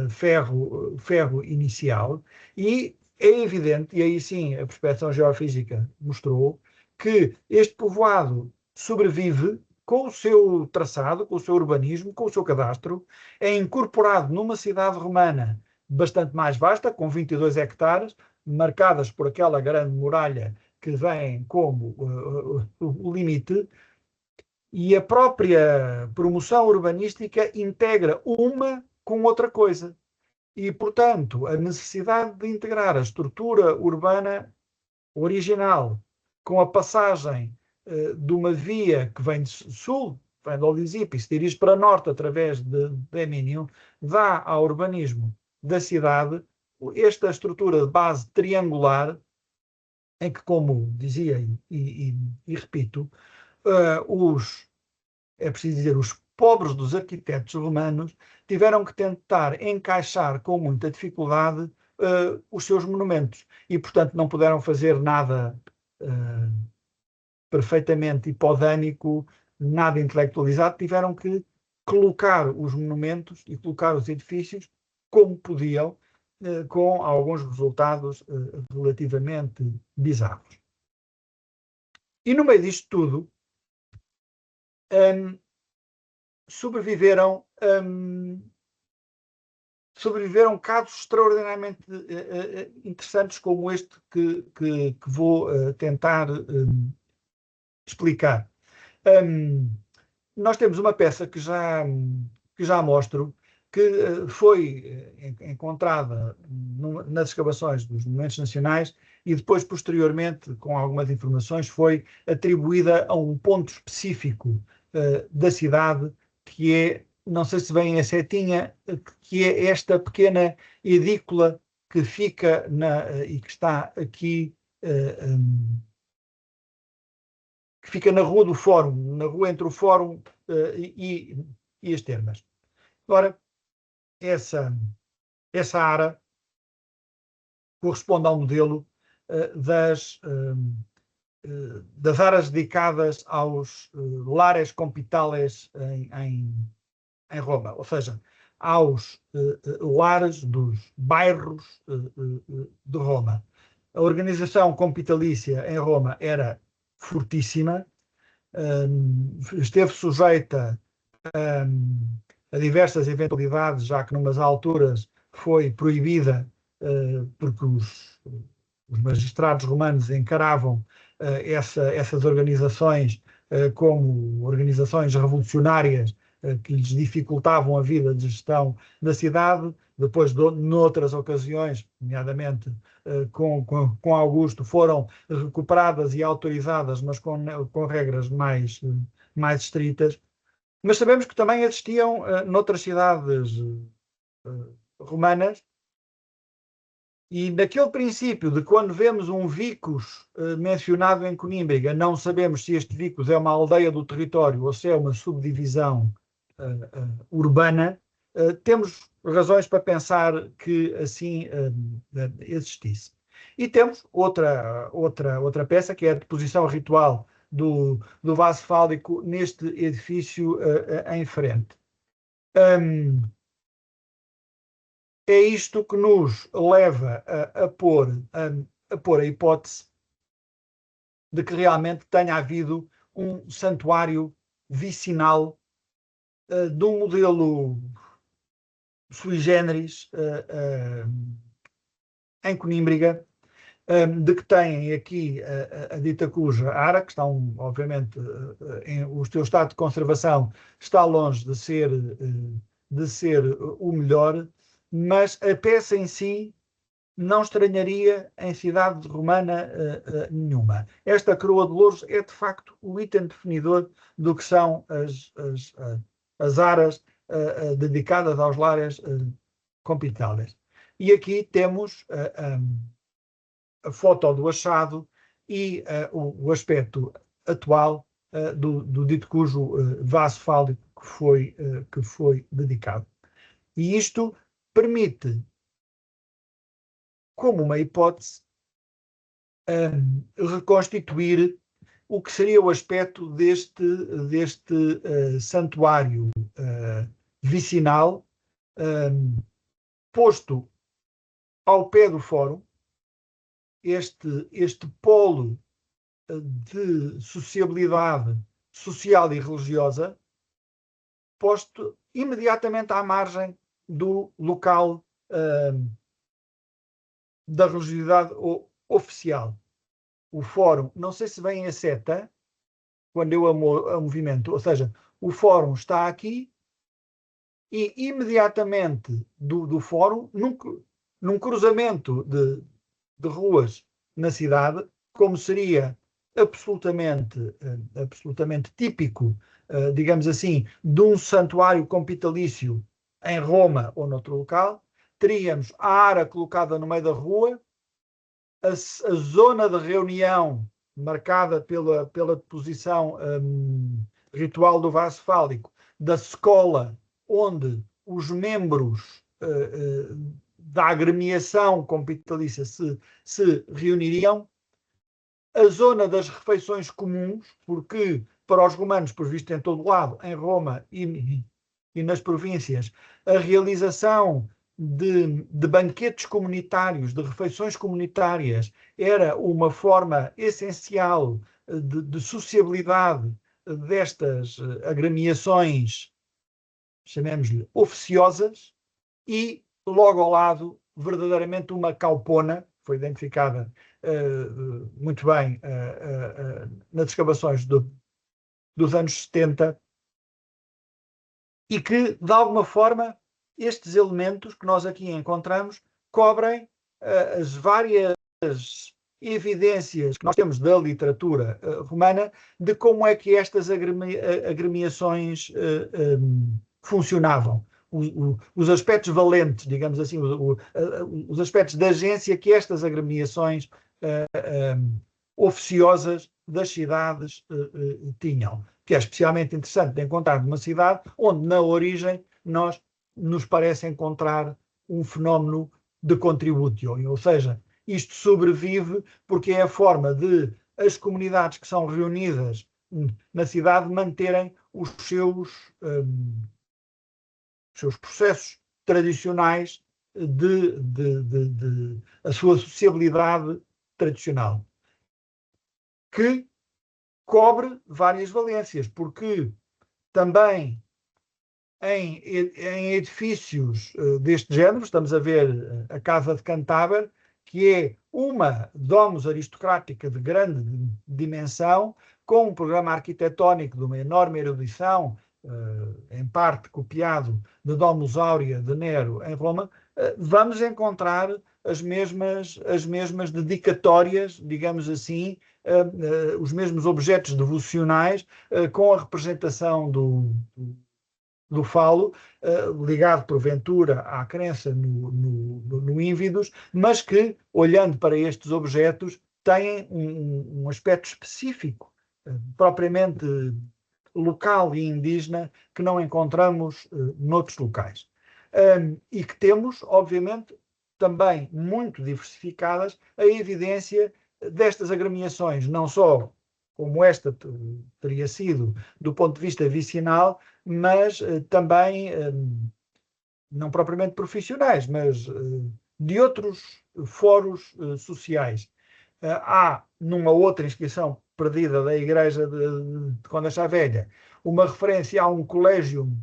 ferro inicial, e é evidente, e aí sim a prospecção geofísica mostrou, que este povoado sobrevive com o seu traçado, com o seu urbanismo, com o seu cadastro, é incorporado numa cidade romana bastante mais vasta, com 22 hectares, marcadas por aquela grande muralha que vem como o limite, e a própria promoção urbanística integra uma com outra coisa. E, portanto, a necessidade de integrar a estrutura urbana original com a passagem de uma via que vem de sul, vem de Olisipo, e se dirige para norte através de Minho, dá ao urbanismo da cidade esta estrutura de base triangular, em que, como dizia e repito, é preciso dizer, os pobres dos arquitetos romanos tiveram que tentar encaixar com muita dificuldade os seus monumentos e, portanto, não puderam fazer nada perfeitamente hipodâmico, nada intelectualizado, tiveram que colocar os monumentos e colocar os edifícios como podiam, com alguns resultados relativamente bizarros. E no meio disto tudo, sobreviveram casos extraordinariamente interessantes como este que vou tentar explicar. Nós temos uma peça que já mostro, que foi encontrada nas escavações dos monumentos nacionais e depois, posteriormente, com algumas informações, foi atribuída a um ponto específico da cidade, que é, não sei se vem a setinha, que é esta pequena edícula que fica e que está aqui, que fica na Rua do Fórum, na rua entre o Fórum e as Termas. Ora, essa área corresponde ao modelo das áreas dedicadas aos lares compitales em Roma, ou seja, aos lares dos bairros de Roma. A organização compitalícia em Roma era fortíssima, esteve sujeita a diversas eventualidades, já que numas alturas foi proibida, porque os magistrados romanos encaravam essas organizações como organizações revolucionárias que lhes dificultavam a vida de gestão da cidade. Depois, noutras ocasiões, nomeadamente com Augusto, foram recuperadas e autorizadas, mas com regras mais estritas. Mas sabemos que também existiam noutras cidades romanas, e naquele princípio de quando vemos um vicus mencionado em Conímbriga, não sabemos se este vicus é uma aldeia do território ou se é uma subdivisão urbana, temos razões para pensar que assim existisse. E temos outra peça, que é a deposição ritual do vaso fálico neste edifício em frente. É isto que nos leva a pôr a hipótese de que realmente tenha havido um santuário vicinal de um modelo sui generis em Conímbriga, de que têm aqui a dita cuja Ara, que estão, obviamente, o seu estado de conservação está longe de ser o melhor, mas a peça em si não estranharia em cidade romana nenhuma. Esta coroa de louros é, de facto, o item definidor do que são as aras dedicadas aos lares compitales. E aqui temos a foto do achado e o aspecto atual do dito cujo vaso fálico que foi dedicado. E isto permite, como uma hipótese, reconstituir o que seria o aspecto deste santuário vicinal, posto ao pé do fórum, este polo de sociabilidade social e religiosa, posto imediatamente à margem do local da religiosidade oficial. O fórum, não sei se vem a seta, quando eu a movimento, ou seja, o fórum está aqui e imediatamente do fórum, num cruzamento de ruas na cidade, como seria absolutamente típico, digamos assim, de um santuário compitalício em Roma ou noutro local, teríamos a Ara colocada no meio da rua, a zona de reunião marcada pela deposição ritual do vaso fálico, da escola onde os membros da agremiação compitalícia se reuniriam, a zona das refeições comuns, porque para os romanos, por visto em todo lado, em Roma e nas províncias, a realização de banquetes comunitários, de refeições comunitárias, era uma forma essencial de sociabilidade destas agremiações, chamemos-lhe oficiosas, e logo ao lado, verdadeiramente uma caupona, foi identificada muito bem nas escavações dos anos 70, e que, de alguma forma, estes elementos que nós aqui encontramos cobrem as várias evidências que nós temos da literatura romana de como é que estas agremiações funcionavam. Os aspectos valentes, digamos assim, os aspectos de agência que estas agremiações oficiosas das cidades tinham, que é especialmente interessante de encontrar numa cidade onde, na origem, nos parece encontrar um fenómeno de contributio, ou seja, isto sobrevive porque é a forma de as comunidades que são reunidas na cidade manterem os seus processos tradicionais a sua sociabilidade tradicional, que cobre várias valências, porque também em edifícios deste género, estamos a ver a Casa de Cantáber, que é uma domus aristocrática de grande dimensão, com um programa arquitetónico de uma enorme erudição, em parte copiado da Domus Aurea de Nero em Roma, vamos encontrar as mesmas dedicatórias, digamos assim, os mesmos objetos devocionais, com a representação do falo, ligado porventura à crença no Invidus, mas que, olhando para estes objetos, têm um aspecto específico, propriamente local e indígena, que não encontramos noutros locais. E que temos, obviamente, também muito diversificadas a evidência destas agremiações, não só como esta teria sido do ponto de vista vicinal, mas também, não propriamente profissionais, mas de outros fóruns sociais. Há, numa outra inscrição perdida da Igreja de Condeixa Velha, uma referência a um collegium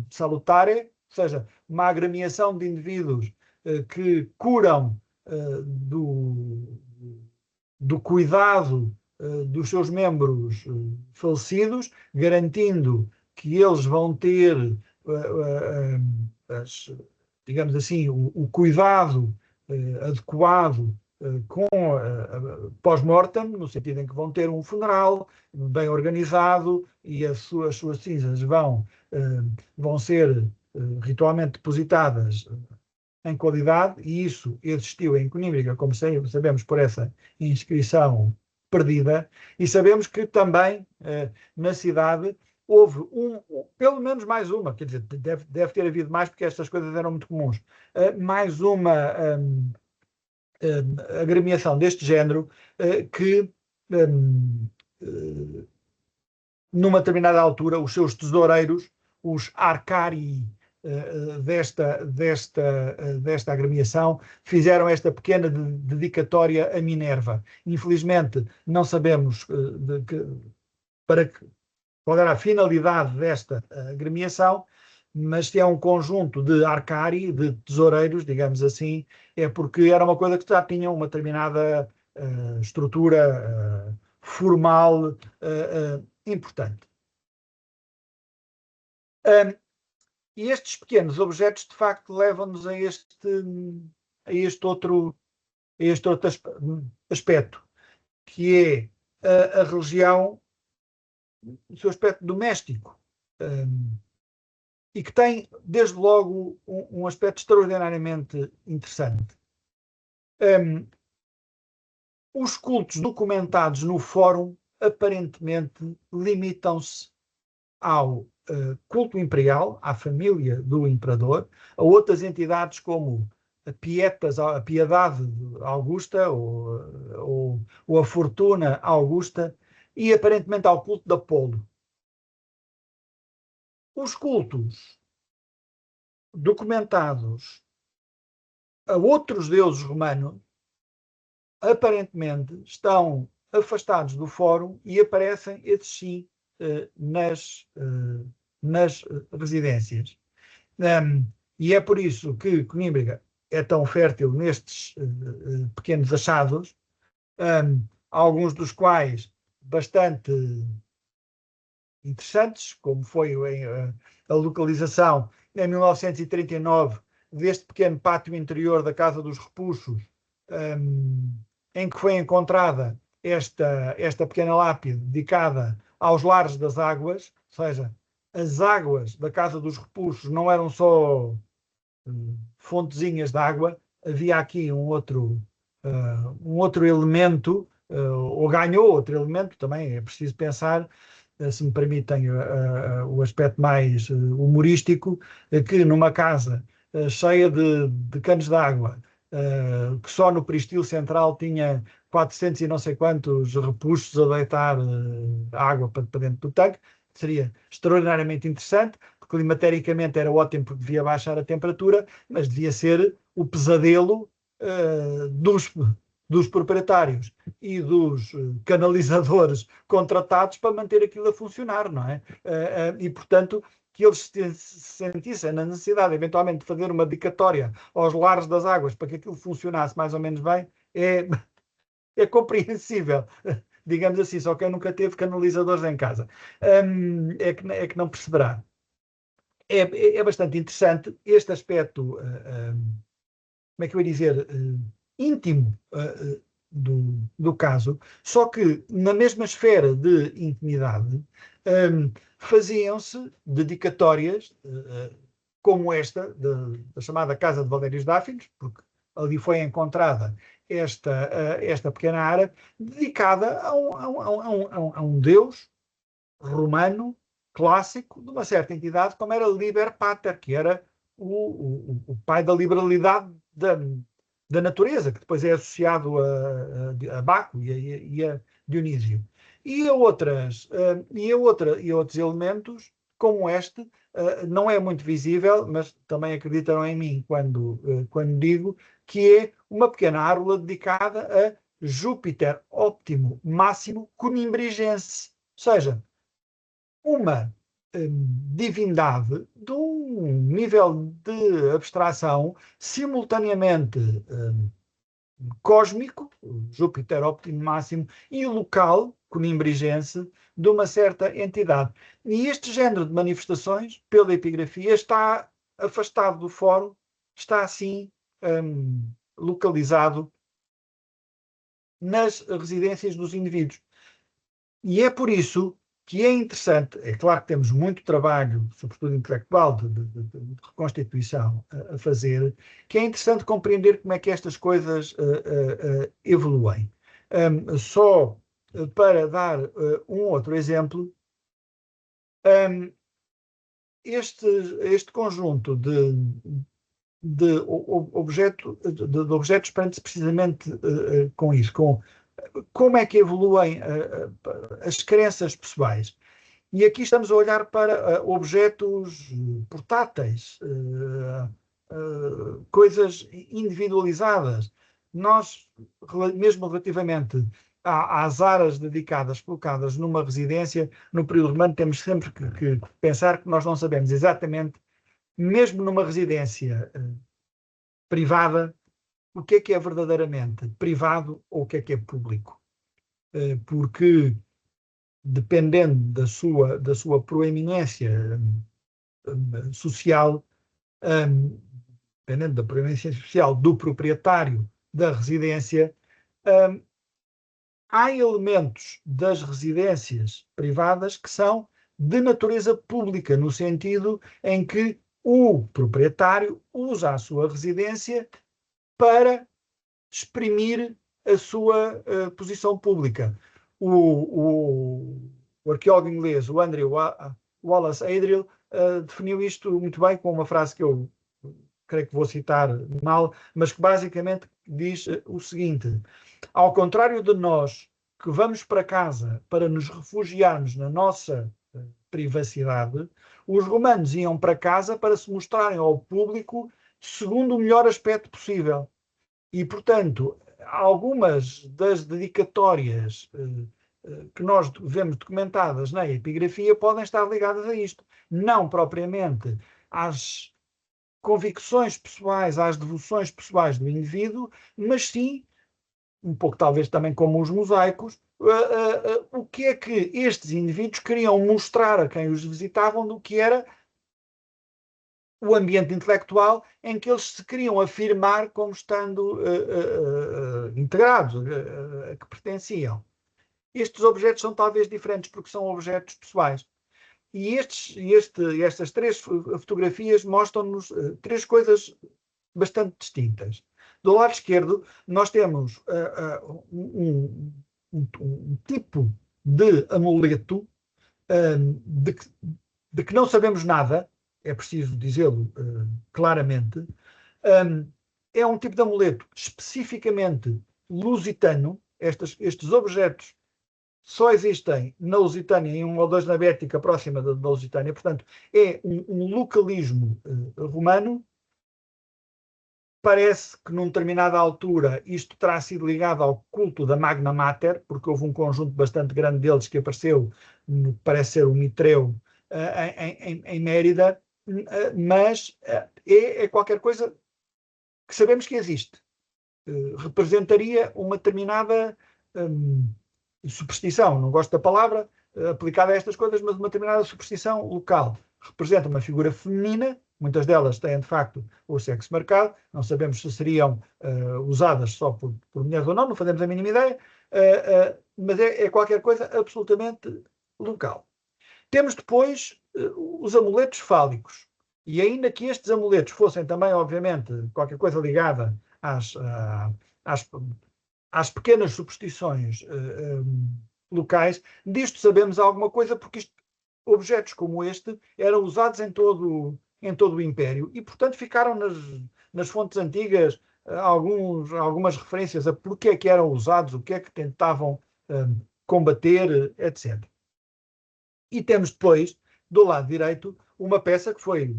salutare, ou seja, uma agremiação de indivíduos que curam do cuidado dos seus membros falecidos, garantindo que eles vão ter, digamos assim, o cuidado adequado com pós-mortem, no sentido em que vão ter um funeral bem organizado e as suas cinzas vão ser ritualmente depositadas em qualidade, e isso existiu em Conímbriga, como sabemos, por essa inscrição perdida, e sabemos que também na cidade houve pelo menos mais uma, quer dizer, deve ter havido mais, porque estas coisas eram muito comuns, mais uma agremiação deste género que numa determinada altura os seus tesoureiros, os arcarii desta agremiação, fizeram esta pequena dedicatória a Minerva. Infelizmente não sabemos qual era a finalidade desta agremiação, mas se é um conjunto de arcari, de tesoureiros, digamos assim, é porque era uma coisa que já tinha uma determinada estrutura formal importante. E estes pequenos objetos, de facto, levam-nos a este outro aspecto, que é a religião, o seu aspecto doméstico, e que tem, desde logo, um aspecto extraordinariamente interessante. Os cultos documentados no fórum, aparentemente, limitam-se ao culto imperial, à família do imperador, a outras entidades como a piedade augusta ou a fortuna augusta, e aparentemente ao culto de Apolo. Os cultos documentados a outros deuses romanos aparentemente estão afastados do fórum e aparecem, esses sim, nas residências. E é por isso que Conímbriga é tão fértil nestes pequenos achados, alguns dos quais bastante interessantes, como foi a localização em 1939 deste pequeno pátio interior da Casa dos Repuxos, em que foi encontrada esta pequena lápide dedicada aos lares das águas, ou seja, as águas da Casa dos Repuxos não eram só fontezinhas de água, havia aqui um outro elemento, ou ganhou outro elemento, também é preciso pensar, se me permitem o aspecto mais humorístico, que numa casa cheia de canos de água, que só no peristilo central tinha 400 e não sei quantos repuxos a deitar água para dentro do tanque, seria extraordinariamente interessante, porque climatericamente era ótimo porque devia baixar a temperatura, mas devia ser o pesadelo dos proprietários e dos canalizadores contratados para manter aquilo a funcionar, não é? E, portanto, que eles se sentissem na necessidade, eventualmente, de fazer uma dedicatória aos lares das águas para que aquilo funcionasse mais ou menos bem, é compreensível, digamos assim, só quem nunca teve canalizadores em casa é que não perceberá. É bastante interessante este aspecto, como é que eu ia dizer, íntimo do caso, só que na mesma esfera de intimidade faziam-se dedicatórias como esta, da chamada Casa de Valérios Dáfilos, porque ali foi encontrada esta pequena área dedicada a um deus romano clássico de uma certa entidade, como era Liber Pater, que era o pai da liberalidade da natureza, que depois é associado a Baco e a Dionísio. E outros elementos, como este, não é muito visível, mas também acreditarão em mim quando digo que é uma pequena árvore dedicada a Júpiter Óptimo Máximo Conimbrigense, ou seja, uma divindade de um nível de abstração simultaneamente cósmico, Júpiter Óptimo Máximo, e local, conimbrigense, de uma certa entidade. E este género de manifestações, pela epigrafia, está afastado do fórum, está assim localizado nas residências dos indivíduos. E é por isso que é interessante, é claro que temos muito trabalho, sobretudo intelectual, de reconstituição a fazer, que é interessante compreender como é que estas coisas evoluem. Só para dar um outro exemplo, este conjunto de objetos prende-se precisamente com isso, com como é que evoluem as crenças pessoais. E aqui estamos a olhar para objetos portáteis, coisas individualizadas. Nós, mesmo relativamente às áreas dedicadas, colocadas numa residência, no período romano, temos sempre que pensar que nós não sabemos exatamente, mesmo numa residência privada, o que é verdadeiramente privado ou o que é público. Porque, dependendo da sua proeminência social, dependendo da proeminência social do proprietário da residência, há elementos das residências privadas que são de natureza pública, no sentido em que o proprietário usa a sua residência para exprimir a sua posição pública. O arqueólogo inglês, o Andrew Wallace Adriel, definiu isto muito bem com uma frase que eu creio que vou citar mal, mas que basicamente diz o seguinte: ao contrário de nós que vamos para casa para nos refugiarmos na nossa privacidade, os romanos iam para casa para se mostrarem ao público segundo o melhor aspecto possível. E, portanto, algumas das dedicatórias que nós vemos documentadas na epigrafia podem estar ligadas a isto. Não propriamente às convicções pessoais, às devoções pessoais do indivíduo, mas sim, um pouco talvez também como os mosaicos, o que é que estes indivíduos queriam mostrar a quem os visitavam do que era o ambiente intelectual em que eles se queriam afirmar como estando integrados, a que pertenciam. Estes objetos são talvez diferentes porque são objetos pessoais. E estas três fotografias mostram-nos três coisas bastante distintas. Do lado esquerdo, nós temos um tipo de amuleto de que não sabemos nada, é preciso dizê-lo claramente. É um tipo de amuleto especificamente lusitano. Estes objetos só existem na Lusitânia, em um ou dois na Bética, próxima da Lusitânia. Portanto, é um localismo romano. Parece que numa determinada altura isto terá sido ligado ao culto da Magna Mater, porque houve um conjunto bastante grande deles que apareceu, parece ser o Mitreu, em Mérida, mas é qualquer coisa que sabemos que existe. Representaria uma determinada superstição, não gosto da palavra aplicada a estas coisas, mas uma determinada superstição local. Representa uma figura feminina, muitas delas têm de facto o sexo marcado, não sabemos se seriam usadas só por mulheres ou não, não fazemos a mínima ideia, mas é qualquer coisa absolutamente local. Temos depois os amuletos fálicos, e ainda que estes amuletos fossem também, obviamente, qualquer coisa ligada às pequenas superstições locais, disto sabemos alguma coisa, porque objetos como este eram usados em todo o Império e, portanto, ficaram nas fontes antigas algumas referências a porque é que eram usados, o que é que tentavam combater, etc. E temos depois, do lado direito, uma peça que foi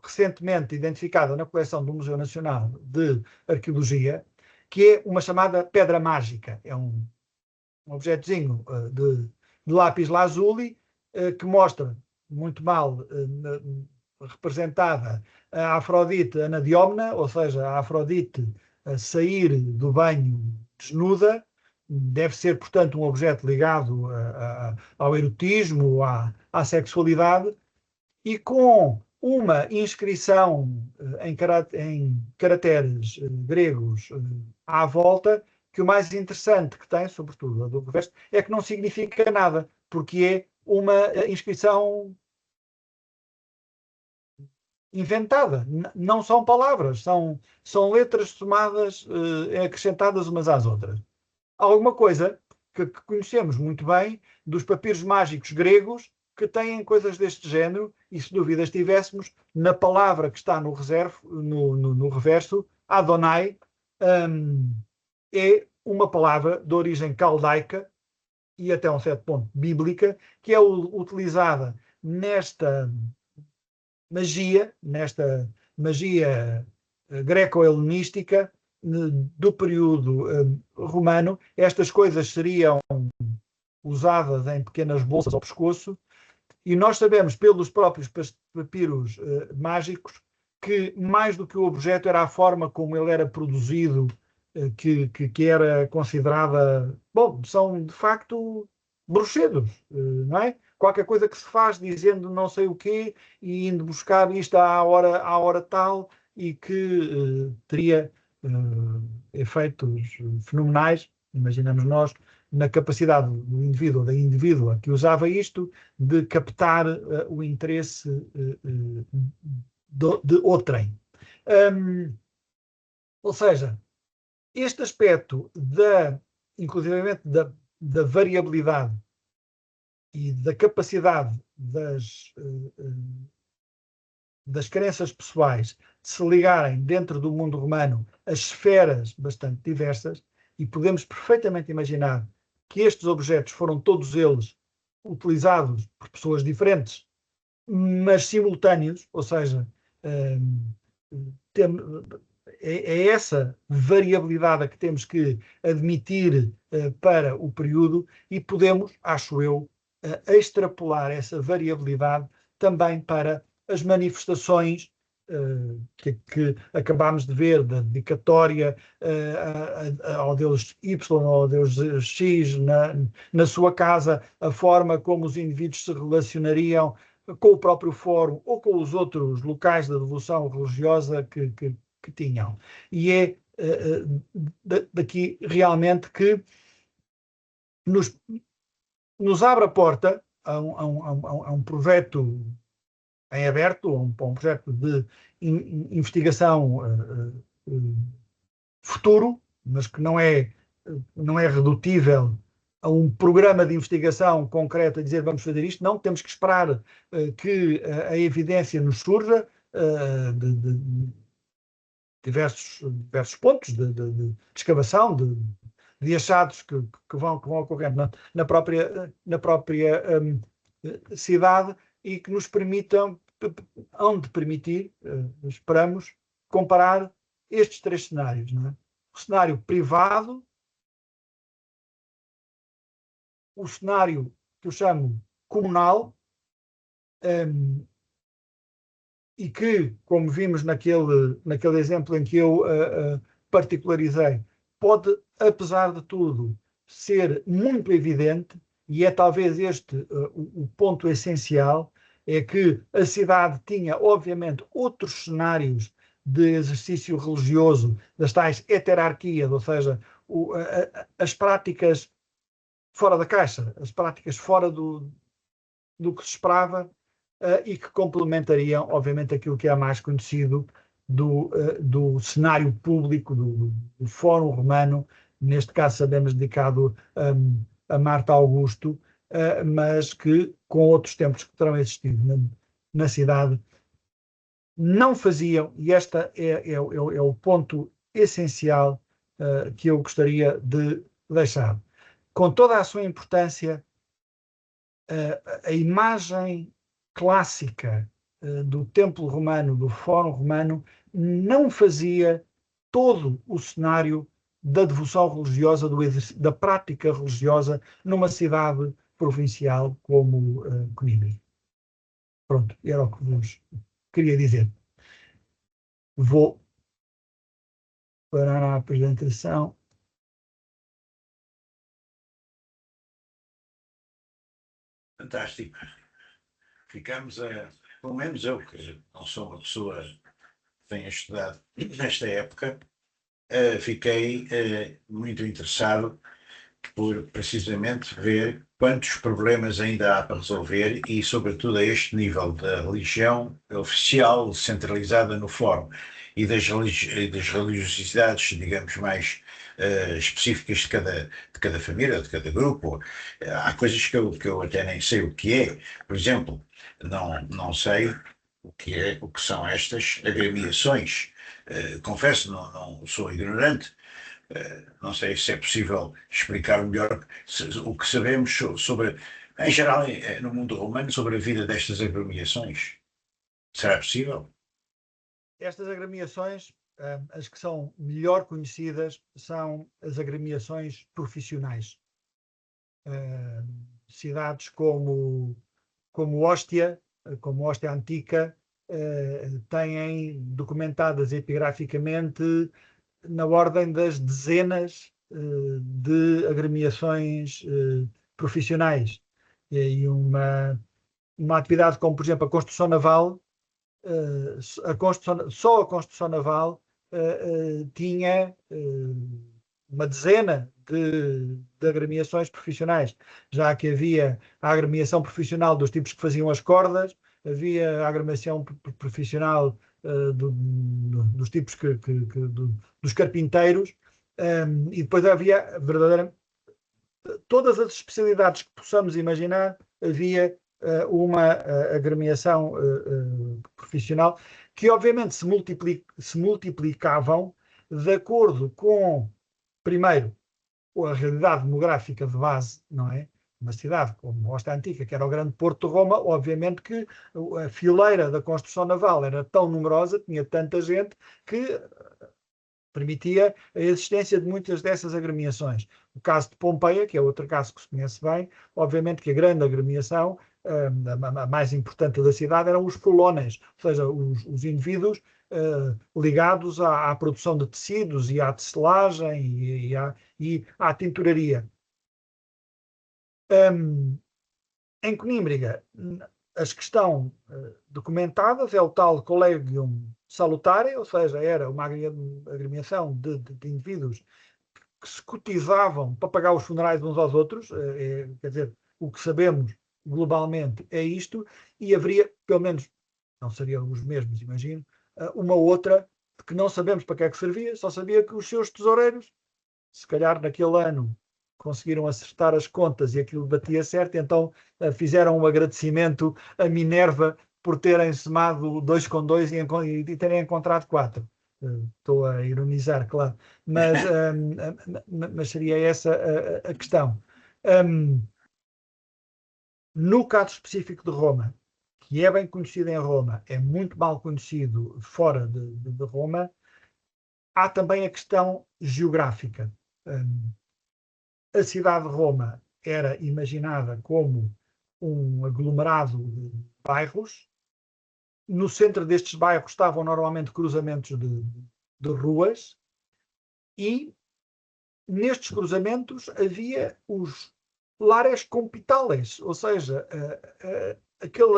recentemente identificada na coleção do Museu Nacional de Arqueologia, que é uma chamada pedra mágica. É um objetozinho de lápis lazuli que mostra muito mal representada a Afrodite Anadiomna, ou seja, a Afrodite a sair do banho desnuda. Deve ser, portanto, um objeto ligado ao erotismo, à sexualidade, e com uma inscrição em caracteres gregos à volta, que o mais interessante que tem, sobretudo a do reverso, é que não significa nada, porque é uma inscrição inventada. Não são palavras, são letras somadas, acrescentadas umas às outras. Alguma coisa que conhecemos muito bem dos papiros mágicos gregos, que têm coisas deste género, e se dúvidas tivéssemos, na palavra que está no reverso, Adonai, é uma palavra de origem caldaica e até um certo ponto bíblica, que é utilizada nesta magia greco-helenística do período romano. Estas coisas seriam usadas em pequenas bolsas ao pescoço, e nós sabemos pelos próprios papiros mágicos que mais do que o objeto era a forma como ele era produzido, que era considerada, bom, são de facto bruxedos, não é? Qualquer coisa que se faz dizendo não sei o quê e indo buscar isto à hora tal, e que teria efeitos fenomenais, imaginamos nós, na capacidade do indivíduo ou da indivídua que usava isto de captar o interesse de outrem. Ou seja, este aspecto inclusivamente da variabilidade e da capacidade das crenças pessoais de se ligarem dentro do mundo romano a esferas bastante diversas, e podemos perfeitamente imaginar que estes objetos foram todos eles utilizados por pessoas diferentes, mas simultâneos, ou seja, é essa variabilidade a que temos que admitir para o período, e podemos, acho eu, extrapolar essa variabilidade também para as manifestações que acabámos de ver, da dedicatória ao Deus Y, ao Deus X, na sua casa, a forma como os indivíduos se relacionariam com o próprio fórum ou com os outros locais da devoção religiosa que tinham. E é daqui realmente que nos abre a porta a um projeto em aberto, a um projeto de investigação futuro, mas que não é redutível a um programa de investigação concreto a dizer vamos fazer isto. Não, temos que esperar que a evidência nos surja de diversos pontos de escavação, de achados que vão ocorrendo na própria cidade, e que nos permitam, hão de permitir, esperamos, comparar estes três cenários, não é? O cenário privado, o cenário que eu chamo comunal, e que, como vimos naquele exemplo em que eu particularizei, pode, apesar de tudo, ser muito evidente, e é talvez este o ponto essencial, é que a cidade tinha, obviamente, outros cenários de exercício religioso, das tais heterarquias, ou seja, as práticas fora da caixa, as práticas fora do que se esperava, e que complementariam, obviamente, aquilo que é mais conhecido do cenário público, do Fórum Romano, neste caso sabemos dedicado a Marta Augusto, mas que com outros tempos que terão existido na cidade, não faziam, e este é o ponto essencial que eu gostaria de deixar. Com toda a sua importância, a imagem clássica do templo romano, do Fórum Romano, não fazia todo o cenário da devoção religiosa, da prática religiosa numa cidade provincial como Coimbra. Pronto, era o que vos queria dizer. Vou parar a apresentação.
Fantástico. Ficamos pelo menos eu, que não sou uma pessoa que tenha estudado nesta época, fiquei muito interessado por precisamente ver quantos problemas ainda há para resolver e, sobretudo, a este nível da religião oficial centralizada no fórum e das religiosidades, digamos, mais específicas de cada família, de cada grupo. Há coisas que eu até nem sei o que é. Por exemplo, não sei o que são estas agremiações. Confesso, não sou ignorante. Não sei se é possível explicar melhor o que sabemos sobre, em geral, no mundo romano, sobre a vida destas agremiações. Será possível?
Estas agremiações, as que são melhor conhecidas, são as agremiações profissionais. Cidades como Hóstia Antiga, têm documentadas epigraficamente na ordem das dezenas de agremiações profissionais. E uma atividade como, por exemplo, a construção naval, só a construção naval tinha uma dezena de agremiações profissionais, já que havia a agremiação profissional dos tipos que faziam as cordas, havia a agremiação profissional dos tipos dos carpinteiros, e depois havia verdadeiramente todas as especialidades que possamos imaginar, havia uma agremiação profissional que obviamente se multiplicavam de acordo com, primeiro, a realidade demográfica de base, não é? Uma cidade como Hóstia Antiga, que era o grande porto de Roma, obviamente que a fileira da construção naval era tão numerosa, tinha tanta gente, que permitia a existência de muitas dessas agremiações. O caso de Pompeia, que é outro caso que se conhece bem, obviamente que a grande agremiação, a mais importante da cidade, eram os colones, ou seja, os indivíduos ligados à produção de tecidos e à tecelagem e à tinturaria. Em Conímbriga, as que estão documentadas é o tal Collegium Salutare, ou seja, era uma agremiação de indivíduos que se cotizavam para pagar os funerais uns aos outros, quer dizer, o que sabemos globalmente é isto, e haveria, pelo menos, não seriam os mesmos, imagino, uma outra que não sabemos para que é que servia, só sabia que os seus tesoureiros, se calhar naquele ano, conseguiram acertar as contas e aquilo batia certo, então fizeram um agradecimento a Minerva por terem somado 2 com 2 e terem encontrado 4. Estou a ironizar, claro, mas seria essa a questão. No caso específico de Roma, que é bem conhecido em Roma, é muito mal conhecido fora de Roma. Há também a questão geográfica. A cidade de Roma era imaginada como um aglomerado de bairros. No centro destes bairros estavam normalmente cruzamentos de ruas e nestes cruzamentos havia os lares compitales, ou seja,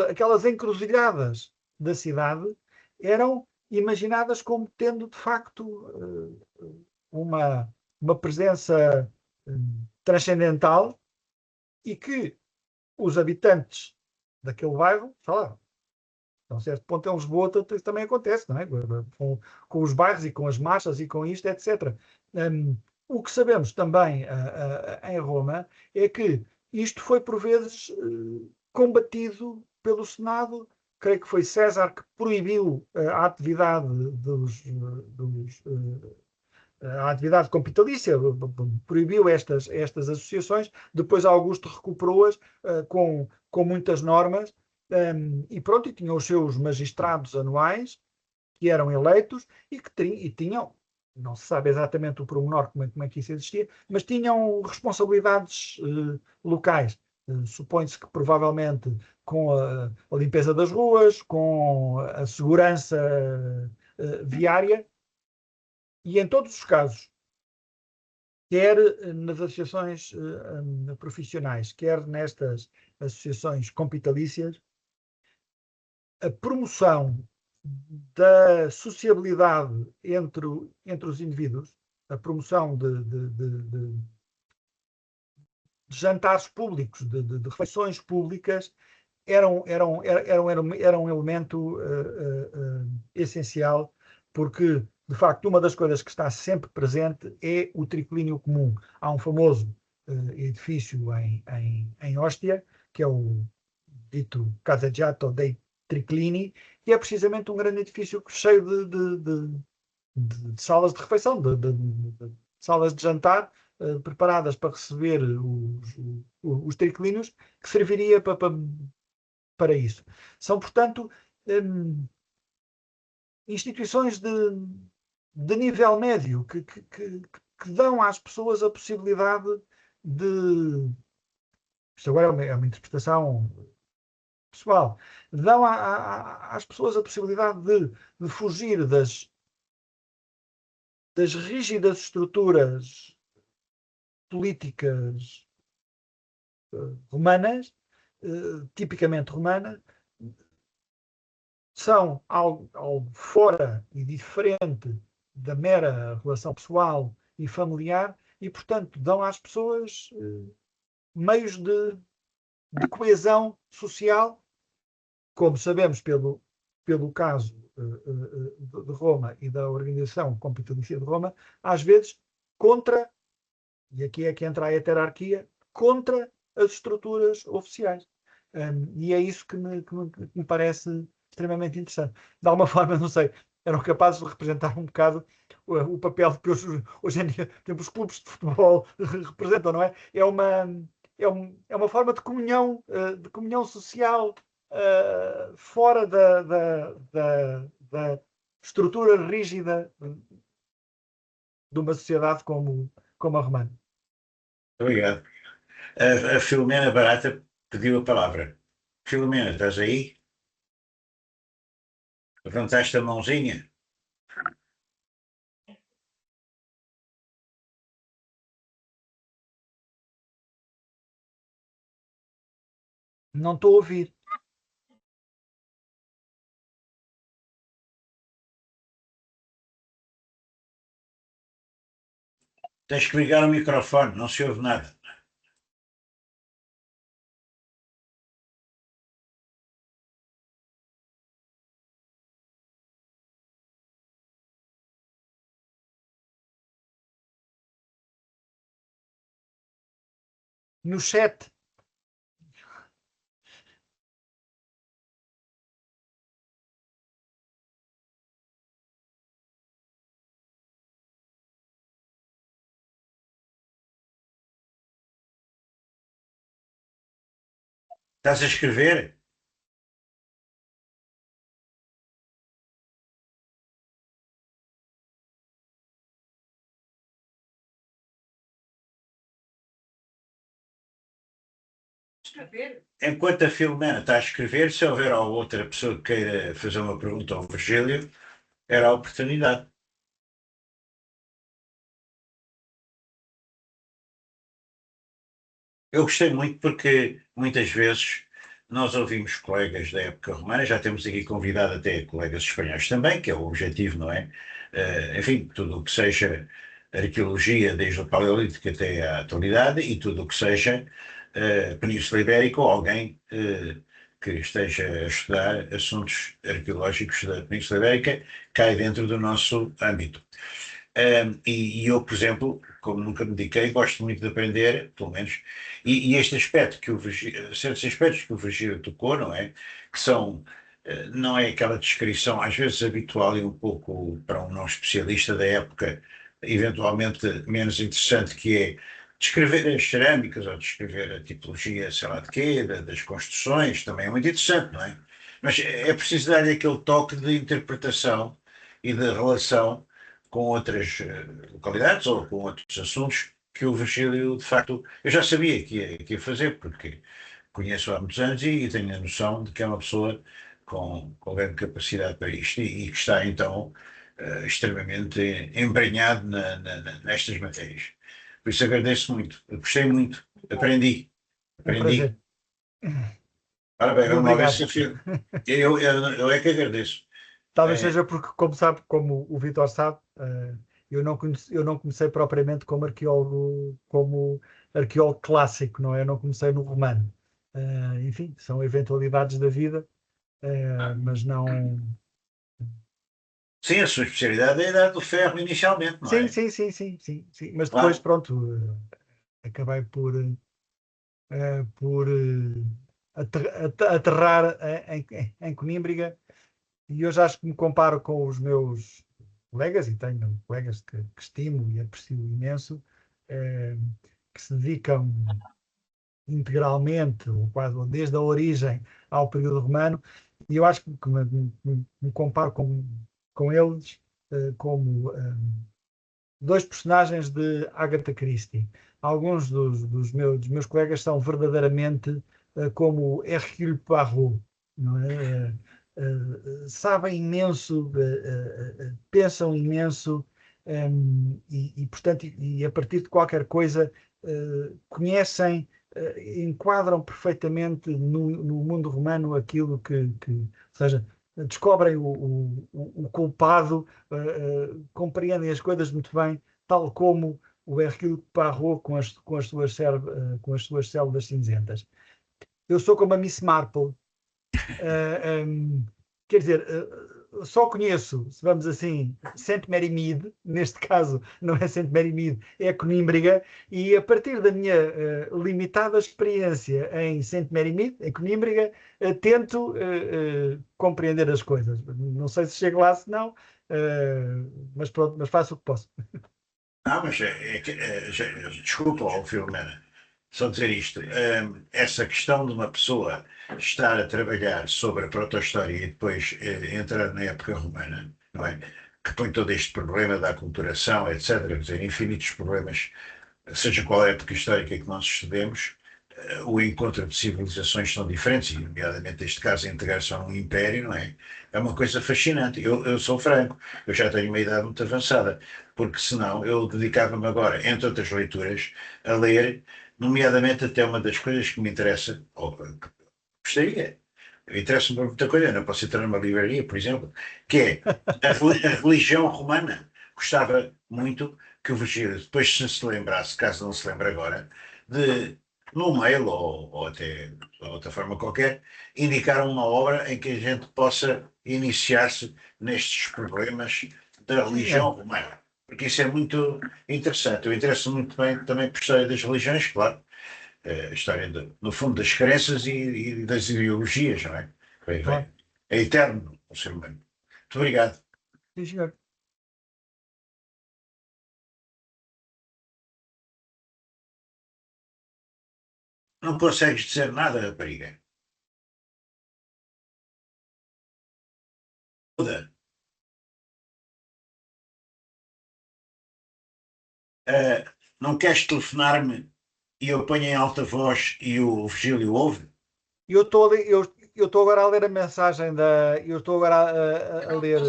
aquelas encruzilhadas da cidade eram imaginadas como tendo de facto uma, uma presença transcendental e que os habitantes daquele bairro, sei lá, a um certo ponto em Lisboa também acontece, não é? Com os bairros e com as marchas e com isto, etc. O que sabemos também em Roma é que isto foi por vezes combatido pelo Senado. Creio que foi César que proibiu a atividade a atividade capitalícia, proibiu estas associações, depois Augusto recuperou-as com muitas normas, e pronto, e tinham os seus magistrados anuais, que eram eleitos e tinham, não se sabe exatamente o pormenor como é que isso existia, mas tinham responsabilidades locais. Supõe-se que provavelmente com a limpeza das ruas, com a segurança viária, e em todos os casos, quer nas associações profissionais, quer nestas associações compitalícias, a promoção da sociabilidade entre os indivíduos, a promoção de jantares públicos, de refeições públicas, era um elemento essencial, porque, de facto, uma das coisas que está sempre presente é o triclínio comum. Há um famoso edifício em Ostia, que é o dito Casa Giotto dei Triclini, que é precisamente um grande edifício cheio de salas de refeição, de salas de jantar, preparadas para receber os triclínios, que serviria para isso. São, portanto, instituições de nível médio que dão às pessoas a possibilidade de. Isto agora é uma interpretação pessoal. Dão às pessoas a possibilidade de fugir das rígidas estruturas políticas romanas, tipicamente romanas, são algo fora e diferente da mera relação pessoal e familiar e, portanto, dão às pessoas meios de coesão social, como sabemos pelo caso de Roma e da Organização Compitalicia de Roma, às vezes contra, e aqui é que entra a heterarquia, contra as estruturas oficiais. E é isso que me parece extremamente interessante. De alguma forma, não sei, eram capazes de representar um bocado o papel que hoje em dia, por exemplo, os clubes de futebol representam, não é? É uma forma de comunhão social fora da estrutura rígida de uma sociedade como a romana.
Obrigado. A Filomena Barata pediu a palavra. Filomena, estás aí? Levantaste a mãozinha?
Não estou a ouvir.
Tens que ligar o microfone, não se ouve nada.
No chat.
Estás a escrever? Enquanto a Filomena está a escrever, se houver alguma outra pessoa que queira fazer uma pergunta ao Virgílio, era a oportunidade. Eu gostei muito porque muitas vezes nós ouvimos colegas da época romana, já temos aqui convidado até colegas espanhóis também, que é o objetivo, não é? Enfim, tudo o que seja arqueologia, desde o Paleolítico até à atualidade, e tudo o que seja Península Ibérica, ou alguém que esteja a estudar assuntos arqueológicos da Península Ibérica, cai dentro do nosso âmbito. E eu, por exemplo, como nunca me dediquei, gosto muito de aprender, pelo menos, e este aspecto que o certos aspectos que o Virgílio tocou, não é? Que são, não é aquela descrição, às vezes habitual e um pouco para um não especialista da época, eventualmente menos interessante, que é descrever as cerâmicas ou descrever a tipologia, sei lá de quê, das construções, também é muito interessante, não é? Mas é preciso dar-lhe aquele toque de interpretação e de relação com outras localidades ou com outros assuntos que o Virgílio, de facto, eu já sabia que ia fazer, porque conheço há muitos anos e tenho a noção de que é uma pessoa com grande capacidade para isto e que está, então, extremamente embrenhado nestas matérias. Por isso agradeço muito, eu gostei muito,
Um
aprendi.
prazer.
Ora bem,
E
vamos lá ver se
obrigado.
eu é que agradeço.
Talvez
É,
seja porque, como sabe, como o Vitor sabe, eu não comecei propriamente como arqueólogo clássico, não é? Eu não comecei no romano. Enfim, são eventualidades da vida, mas não.
sim, a sua especialidade é a idade do ferro inicialmente, não
Sim,
é?
sim, sim, sim, sim, sim. Mas depois,
Claro.
pronto, acabei por aterrar em Conímbriga. E eu já acho que me comparo com os meus colegas, e tenho colegas que estimo e aprecio imenso, eh, que se dedicam integralmente, ou quase ou desde a origem ao período romano, e eu acho que me comparo com eles como dois personagens de Agatha Christie. Alguns dos meus colegas são verdadeiramente como Hercule Poirot, não é? Sabem imenso, pensam imenso, portanto, a partir de qualquer coisa conhecem, enquadram perfeitamente no mundo romano aquilo ou seja, descobrem o culpado, compreendem as coisas muito bem, tal como o Hercule Poirot com as suas células cinzentas. Eu sou como a Miss Marple. Quer dizer, só conheço, se vamos assim, Saint Mary Mead, neste caso não é Saint Mary Mead, é Conímbriga, e a partir da minha limitada experiência em Saint Mary Mead, em Conímbriga, tento compreender as coisas. Não sei se chego lá, se não, mas pronto, mas faço o que posso.
Não, mas desculpa, ó, Filomena, só dizer isto. Essa questão de uma pessoa estar a trabalhar sobre a proto-história e depois entrar na época romana, não é? Que põe todo este problema da aculturação, etc., quer dizer, infinitos problemas, seja qual é a época histórica que nós estudemos, o encontro de civilizações são diferentes, e nomeadamente neste caso a integração num império, não é? É uma coisa fascinante. Eu sou franco, eu já tenho uma idade muito avançada, porque senão eu dedicava-me agora, entre outras leituras, a ler, nomeadamente até uma das coisas que me interessa, ou que gostaria, interessa-me por muita coisa, eu não posso entrar numa livraria, por exemplo, que é a religião romana. Gostava muito que o Virgílio, depois se lembrasse, caso não se lembre agora, de, no mail ou até de outra forma qualquer, indicar uma obra em que a gente possa iniciar-se nestes problemas da
Sim,
religião romana. Porque isso é muito interessante. Eu interesso muito bem também por história das religiões, claro, a história, no fundo, das crenças e das ideologias, não é? Bem,
claro.
bem. É eterno o ser humano. Muito obrigado.
Sim, senhor.
Não consegues dizer nada, rapariga. Muda. Não queres telefonar-me E eu ponho em alta voz e o Virgílio ouve?
Eu estou agora a ler a mensagem da. Eu estou agora a ler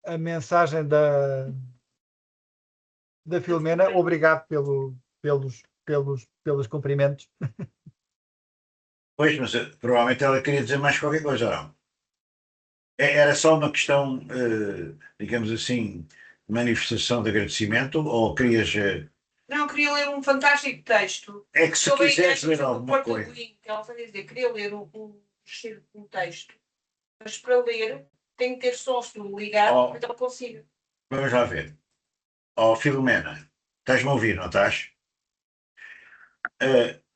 a mensagem da Filomena. Obrigado pelos cumprimentos.
Pois, mas provavelmente ela queria dizer mais qualquer coisa, ou não? Era só uma questão, digamos assim, manifestação de agradecimento, ou querias.
Não, queria ler um fantástico texto
É que se
sobre a
quiseres
igreja
ler
do
alguma
Porto
coisa.
Alegre, que ela foi dizer, queria ler um texto, mas para ler tem que ter sons ligado
Oh,
para que ela consiga.
vamos lá ver. Oh, Filomena, estás-me a ouvir, não estás?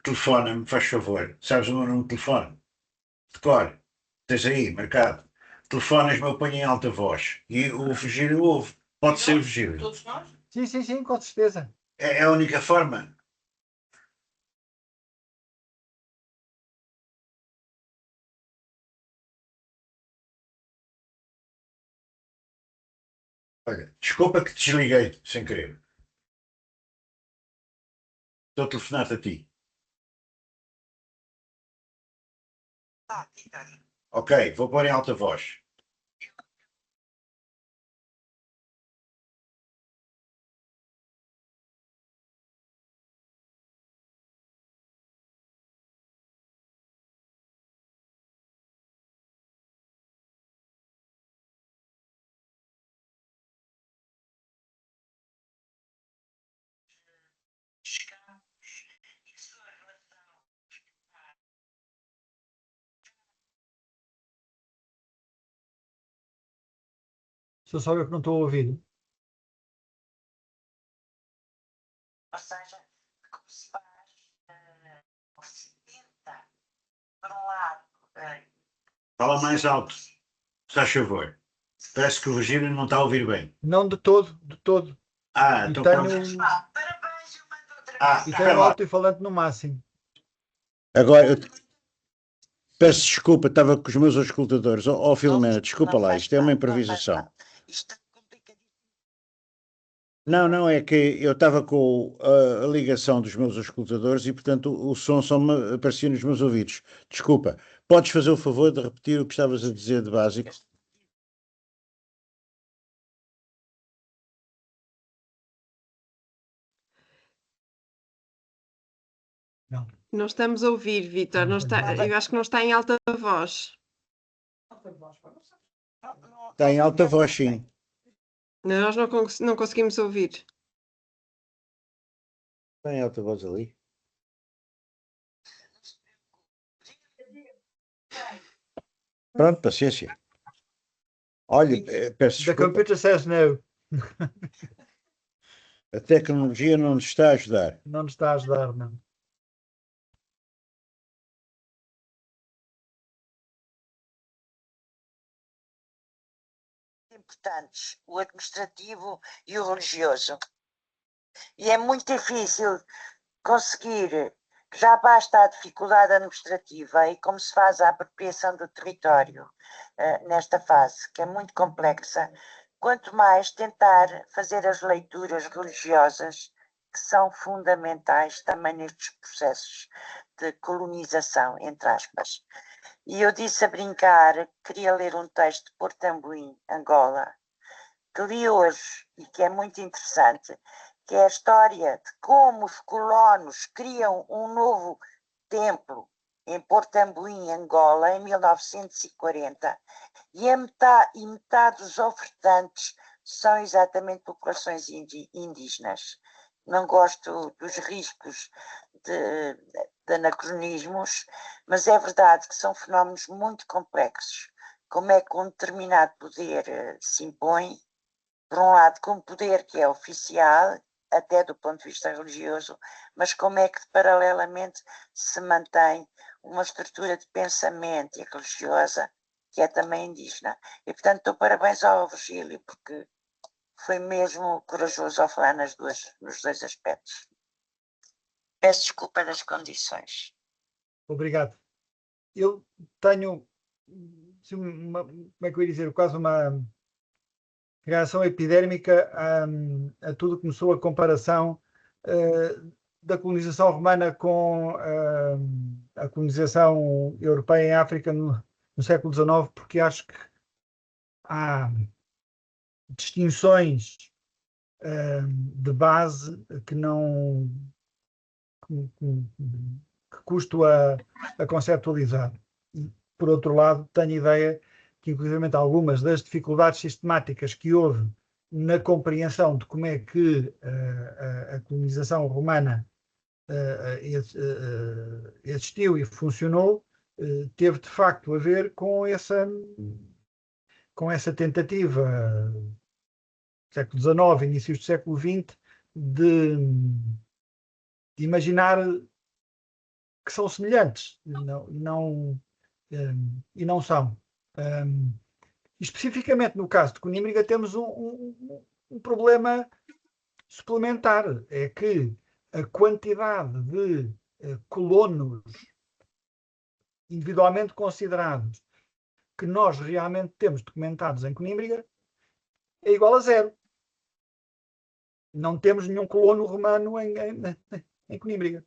Telefona-me, faz favor. Sabes o meu número de telefone? Decor. Tens aí, marcado. Telefonas-me, eu ponho em alta voz. E o Virgílio ouve. Pode ser o Virgílio.
Todos nós?
Sim, com certeza.
É a única forma. Olha, desculpa que te desliguei sem querer. Estou a telefonar-te a ti. Ok, vou pôr em alta voz.
Sou só eu que não estou a ouvir.
Ou seja, como se faz ou se tenta, por um lado,
Fala mais alto, se faz favor. Parece que o Virgílio não está a ouvir bem.
Não de todo, de todo.
Ah,
E
então
tenho,
pronto.
parabéns, eu mando outra
Ah,
vez.
e
espera
tenho
lá.
alto-falante no máximo.
Agora, eu peço desculpa, estava com os meus auscultadores. Ó, Filomena, desculpa
Não
lá,
faz
isto é uma
mal,
improvisação.
não faz mal. Isto é complicadíssimo.
Não, é que eu estava com a ligação dos meus auscultadores e, portanto, o som só me aparecia nos meus ouvidos. Desculpa. Podes fazer o favor de repetir o que estavas a dizer de básico?
Não.
Não estamos a ouvir, Vitor. Não está, eu acho que não está em alta voz.
Está em alta voz, sim.
Nós não conseguimos ouvir.
Está em alta voz ali. Pronto, paciência. Olha, peço
The
desculpa.
computer says no.
A tecnologia não nos está a ajudar.
Não nos está a ajudar, não.
Importantes, o administrativo e o religioso. E é muito difícil conseguir, já basta a dificuldade administrativa e como se faz a apropriação do território nesta fase, que é muito complexa, quanto mais tentar fazer as leituras religiosas que são fundamentais também nestes processos de colonização, entre aspas. E eu disse a brincar que queria ler um texto de Portambuim, Angola, que li hoje e que é muito interessante, que é a história de como os colonos criam um novo templo em Portambuim, Angola, em 1940, e metade dos ofertantes são exatamente populações indígenas. Não gosto dos riscos de anacronismos, mas é verdade que são fenómenos muito complexos. Como é que um determinado poder se impõe, por um lado, com poder que é oficial, até do ponto de vista religioso, mas como é que paralelamente se mantém uma estrutura de pensamento e religiosa que é também indígena. E, portanto, dou parabéns ao Virgílio, porque foi mesmo corajoso ao falar nos dois aspectos. Peço desculpa das condições.
Obrigado. Eu tenho, como é que eu ia dizer, quase uma reação epidérmica a tudo que começou a comparação da colonização romana com a colonização europeia em África no século XIX, porque acho que há distinções de base que não que custo a conceptualizar. E, por outro lado, tenho ideia que, inclusive, algumas das dificuldades sistemáticas que houve na compreensão de como é que a colonização romana existiu e funcionou, teve de facto a ver com essa tentativa do século XIX, inícios do século XX, de imaginar que são semelhantes e não são. Especificamente no caso de Conímbriga temos um problema suplementar, é que a quantidade de colonos individualmente considerados que nós realmente temos documentados em Conímbriga é igual a 0. Não temos nenhum colono romano em Conímbriga.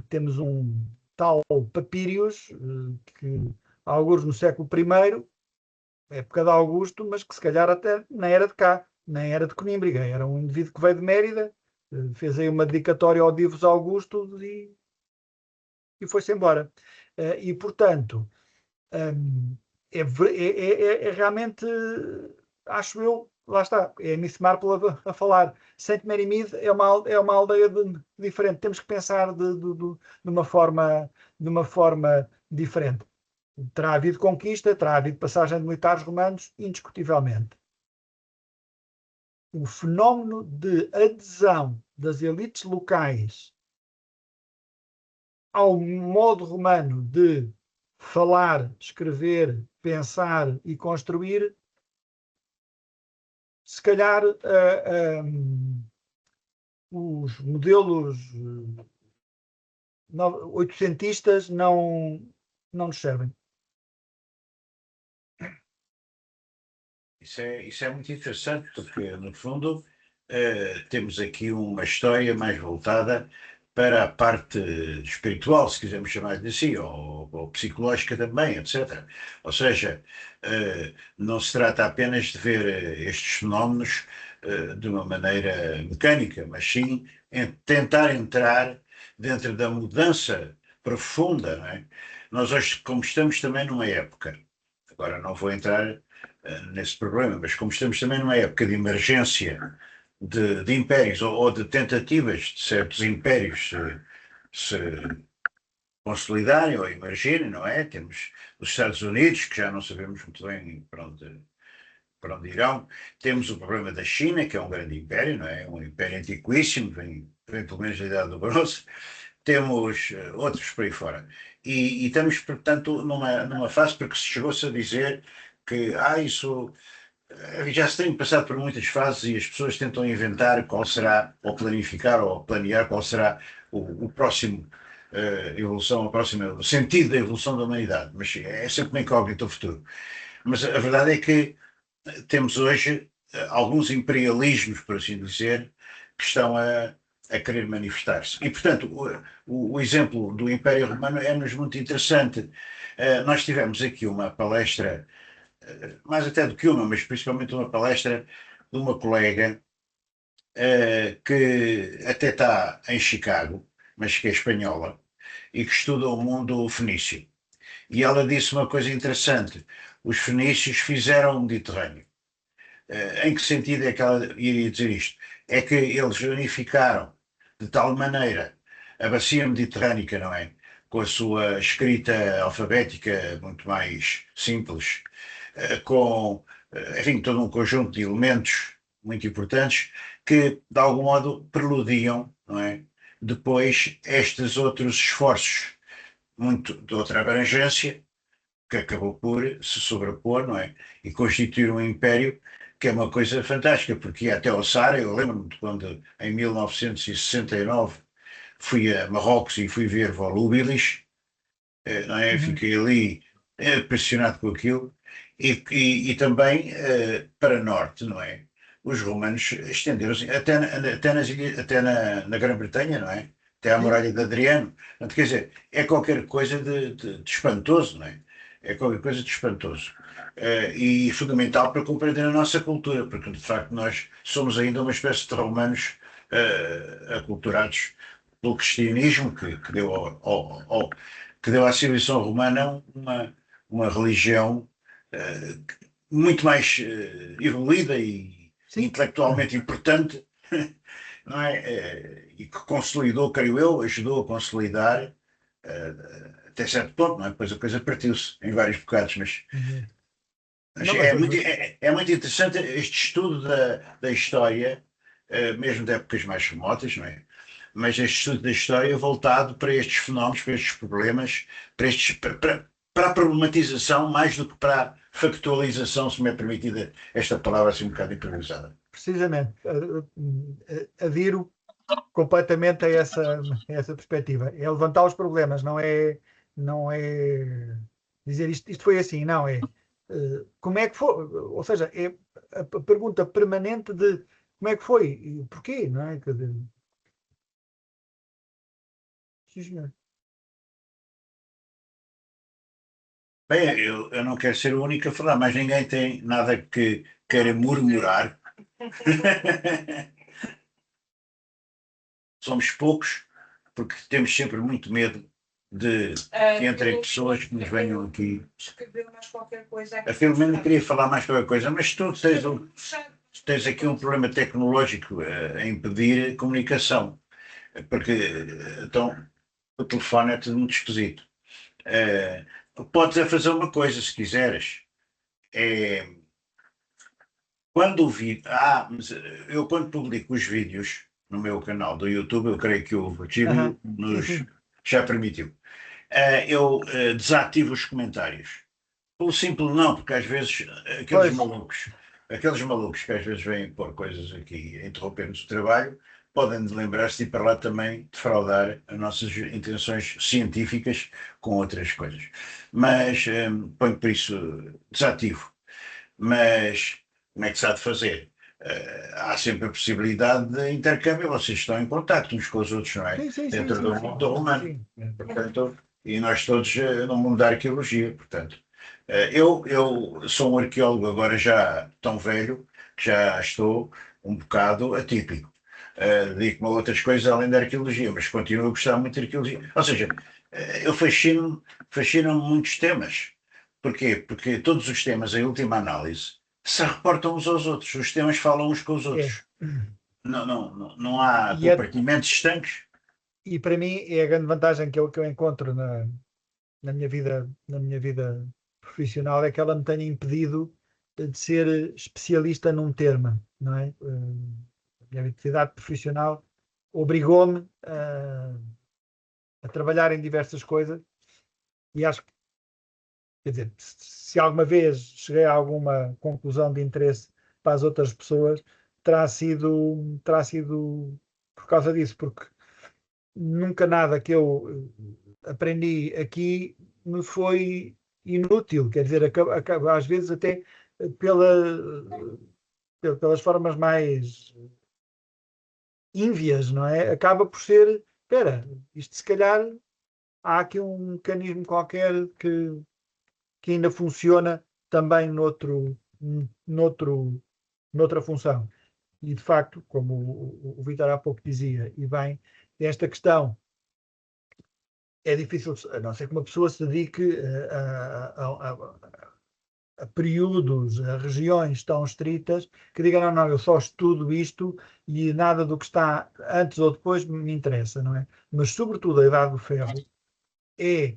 Temos um tal Papírios, que alguns no século I, época de Augusto, mas que se calhar até nem era de cá, nem era de Conímbriga, era um indivíduo que veio de Mérida, fez aí uma dedicatória ao Divos Augusto e foi-se embora. E, portanto, é realmente, acho eu, lá está, é Miss Marple a falar. Saint Mary Mead é uma aldeia diferente. Temos que pensar de uma forma diferente. Terá havido conquista, terá havido passagem de militares romanos, indiscutivelmente. O fenómeno de adesão das elites locais ao modo romano de falar, escrever, pensar e construir, se calhar os modelos oitocentistas não nos servem.
Isso é muito interessante, porque, no fundo, temos aqui uma história mais voltada para a parte espiritual, se quisermos chamar-lhe assim, ou psicológica também, etc. Ou seja, não se trata apenas de ver estes fenómenos de uma maneira mecânica, mas sim em tentar entrar dentro da mudança profunda, não é? Nós hoje, como estamos também numa época, agora não vou entrar nesse problema, mas como estamos também numa época de emergência de impérios ou de tentativas de certos impérios se consolidarem ou emergirem, não é? Temos os Estados Unidos, que já não sabemos muito bem para onde irão. Temos o problema da China, que é um grande império, não é? Um império antiquíssimo, vem pelo menos da Idade do Bronze. Temos outros por aí fora. E estamos, portanto, numa fase, porque se chegou-se a dizer que isso já se tem passado por muitas fases e as pessoas tentam inventar qual será, ou planificar, ou planear qual será o próximo evolução, o sentido da evolução da humanidade. Mas é sempre uma incógnita o futuro. Mas a verdade é que temos hoje alguns imperialismos, por assim dizer, que estão a querer manifestar-se. E, portanto, o exemplo do Império Romano é-nos muito interessante. Nós tivemos aqui uma palestra, mais até do que uma, mas principalmente uma palestra de uma colega que até está em Chicago, mas que é espanhola, e que estuda o mundo fenício. E ela disse uma coisa interessante: os fenícios fizeram o Mediterrâneo. Em que sentido é que ela iria dizer isto? É que eles unificaram de tal maneira a bacia mediterrânica, não é? Com a sua escrita alfabética muito mais simples, com, enfim, todo um conjunto de elementos muito importantes que, de algum modo, preludiam, não é? Depois estes outros esforços muito de outra abrangência, que acabou por se sobrepor, não é? E constituir um império, que é uma coisa fantástica, porque ia até ao Saara. Eu lembro-me de quando, em 1969, fui a Marrocos e fui ver Volubilis, não é? Fiquei ali impressionado com aquilo, e também para norte, não é? os romanos estenderam-se até nas ilhas, até na Grã-Bretanha, não é? Até à
Sim.
muralha de Adriano. Portanto, quer dizer, é qualquer coisa de espantoso, não é? É qualquer coisa de espantoso. E fundamental para compreender a nossa cultura, porque de facto nós somos ainda uma espécie de romanos aculturados pelo cristianismo que deu, que deu à civilização romana uma religião muito mais evoluída e
Sim.
intelectualmente importante, não é? E que consolidou, creio eu, ajudou a consolidar até certo ponto, não é? Depois a coisa partiu-se em vários bocados,
Uhum.
mas
Não, mas
é muito interessante este estudo da história, mesmo de épocas mais remotas, não é? Mas este estudo da história voltado para estes fenómenos, para estes problemas, para a problematização mais do que para a factualização, se me é permitida esta palavra assim um bocado improvisada.
precisamente, adiro completamente a essa perspectiva. É levantar os problemas, não é dizer isto foi assim, não é como é que foi, ou seja, é a pergunta permanente de como é que foi e porquê, não é? Quer dizer, sim, senhor.
Bem, eu não quero ser o único a falar, mas ninguém tem nada que queira murmurar. Somos poucos, porque temos sempre muito medo de que entrem pessoas que nos venham aqui.
Escrever mais qualquer coisa.
A Filomena queria falar mais qualquer coisa, mas tu tens aqui um problema tecnológico a impedir a comunicação, porque então o telefone é tudo muito esquisito. Eh, Podes é fazer uma coisa se quiseres. É, quando o vídeo. Mas eu quando publico os vídeos no meu canal do YouTube, eu creio que o Virgílio
Aham. Sim,
nos
sim.
já permitiu. Eu desativo os comentários. Pelo simples não, porque às vezes
Pois,
aqueles malucos que às vezes vêm pôr coisas aqui, a interromper-nos o trabalho, podem lembrar-se de ir para lá também defraudar as nossas intenções científicas com outras coisas. Mas ponho por isso desativo. Mas como é que se há de fazer? Há sempre a possibilidade de intercâmbio, vocês estão em contacto uns com os outros, não é?
sim, sim, sim,
Dentro
sim,
do
sim,
mundo humano.
sim.
Portanto, e nós todos no mundo da arqueologia, portanto. Eu sou um arqueólogo agora já tão velho que já estou um bocado atípico. Dedico-me a outras coisas além da arqueologia, mas continuo a gostar muito de arqueologia. Ou seja, eu fascino-me muitos temas. Porquê? Porque todos os temas, em última análise, se reportam uns aos outros. Os temas falam uns com os
É.
outros. Não há
E,
compartimentos estanques.
e para mim é a grande vantagem que eu encontro na minha vida profissional é que ela me tenha impedido de ser especialista num termo, não é? A minha atividade profissional obrigou-me a trabalhar em diversas coisas e acho que, quer dizer, se alguma vez cheguei a alguma conclusão de interesse para as outras pessoas, terá sido por causa disso, porque nunca nada que eu aprendi aqui me foi inútil, quer dizer, às vezes até pelas formas mais ínvias, não é? Acaba por ser, espera, isto se calhar há aqui um mecanismo qualquer que ainda funciona também noutra função. E de facto, como o Vitor há pouco dizia, e bem, esta questão é difícil, a não ser que uma pessoa se dedique a períodos, a regiões tão estritas, que diga, não, não, eu só estudo isto e nada do que está antes ou depois me interessa, não é? Mas, sobretudo, a Idade do Ferro é,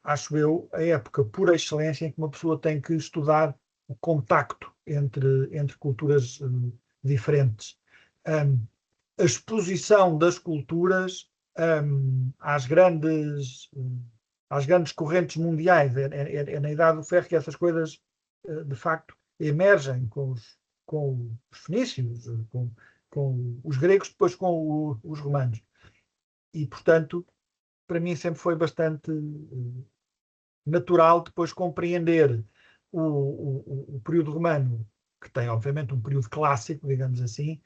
acho eu, a época por excelência em que uma pessoa tem que estudar o contacto entre culturas diferentes. A exposição das culturas às grandes correntes mundiais. É na Idade do Ferro que essas coisas, de facto, emergem com os fenícios, com os gregos, depois com os romanos. E, portanto, para mim sempre foi bastante natural depois compreender o período romano que tem obviamente um período clássico, digamos assim,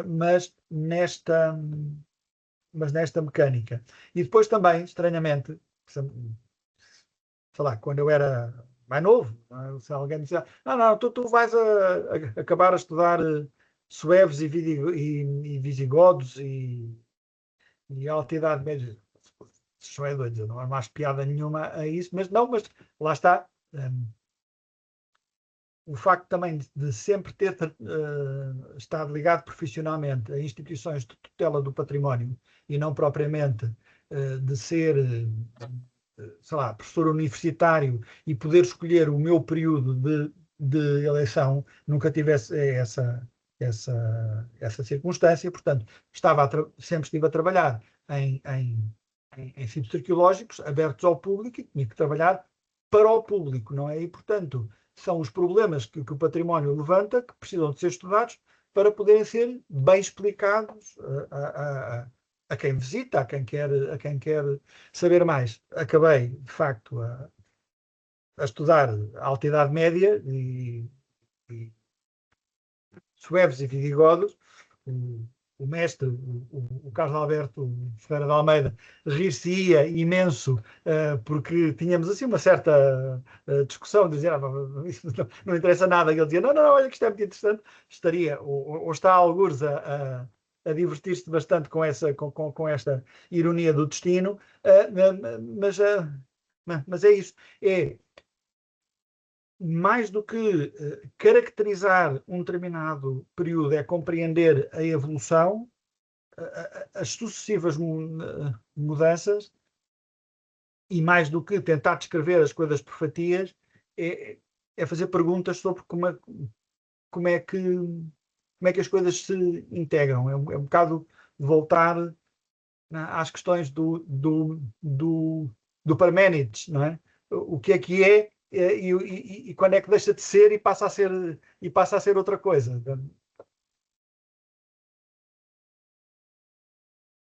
mas nesta mecânica. E depois também, estranhamente, sei lá, quando eu era mais novo, não é? Se alguém me dizia, não, tu vais acabar a estudar suevos e visigodos e alta Idade Média. Isso é doido, não há mais piada nenhuma a isso, mas lá está. O facto também de sempre ter estado ligado profissionalmente a instituições de tutela do património e não propriamente de ser, sei lá, professor universitário e poder escolher o meu período de eleição, nunca tivesse essa circunstância, portanto, sempre estive a trabalhar em sítios arqueológicos abertos ao público e tinha que trabalhar para o público, não é? E, portanto, são os problemas que o património levanta que precisam de ser estudados para poderem ser bem explicados a quem visita, a quem quer saber mais. Acabei, de facto, a estudar a Alta Idade Média e suevos e visigodos. O mestre, o Carlos Alberto Ferreira de Almeida, rir-se-ia imenso, porque tínhamos assim uma certa discussão, de dizer, isso não interessa nada. E ele dizia, não, olha que isto é muito interessante. Estaria, ou está algures a divertir-se bastante com esta ironia do destino, mas é isso. É mais do que caracterizar um determinado período, é compreender a evolução, as sucessivas mudanças, e mais do que tentar descrever as coisas por fatias, é fazer perguntas sobre como é que as coisas se integram. É um bocado voltar, né, às questões do Parménides, não é? O que é e quando é que deixa de ser e passa a ser outra coisa.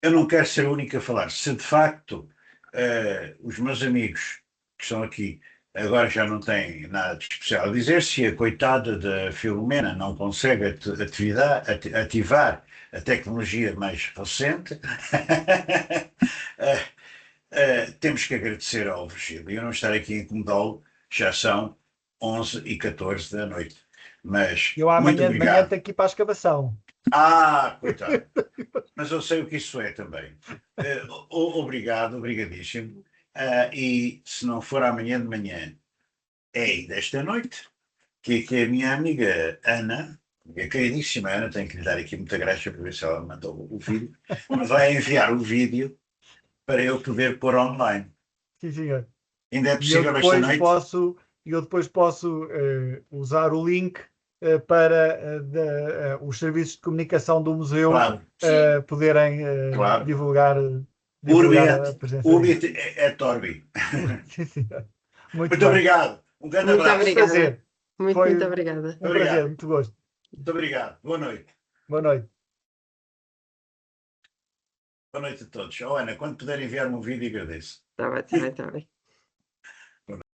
Eu não quero ser o único a falar. Se de facto os meus amigos que estão aqui agora já não têm nada de especial a dizer, se a coitada da Filomena não consegue ativar a tecnologia mais recente, temos que agradecer ao Virgílio. Eu não estar aqui a incomodá-lo, já são 11h14 da noite. Mas
Eu
muito
amanhã de manhã
obrigado.
tenho que ir para a escavação.
Coitado. Mas eu sei o que isso é também. Obrigado, obrigadíssimo. E se não for amanhã de manhã, é desta noite, que a minha amiga Ana, minha queridíssima Ana, tenho que lhe dar aqui muita graça para ver se ela mandou o vídeo, me vai enviar o vídeo para eu poder pôr online.
Sim, senhor.
Ainda é
E eu
possível esta
depois
noite?
posso usar o link para os serviços de comunicação do museu
Claro,
poderem
claro.
divulgar
Urbi
a presença disso.
et orbi.
Sim, senhor. Muito
Muito
bem.
obrigado. Um grande
Muito
abraço.
obrigada.
Prazer.
Muito
Foi
obrigada.
um
Obrigado.
prazer, muito gosto.
Muito obrigado. Boa noite.
Boa noite.
Boa noite a todos. Ana, quando puder enviar-me um vídeo, agradeço.
Está bem, está bem, está bem.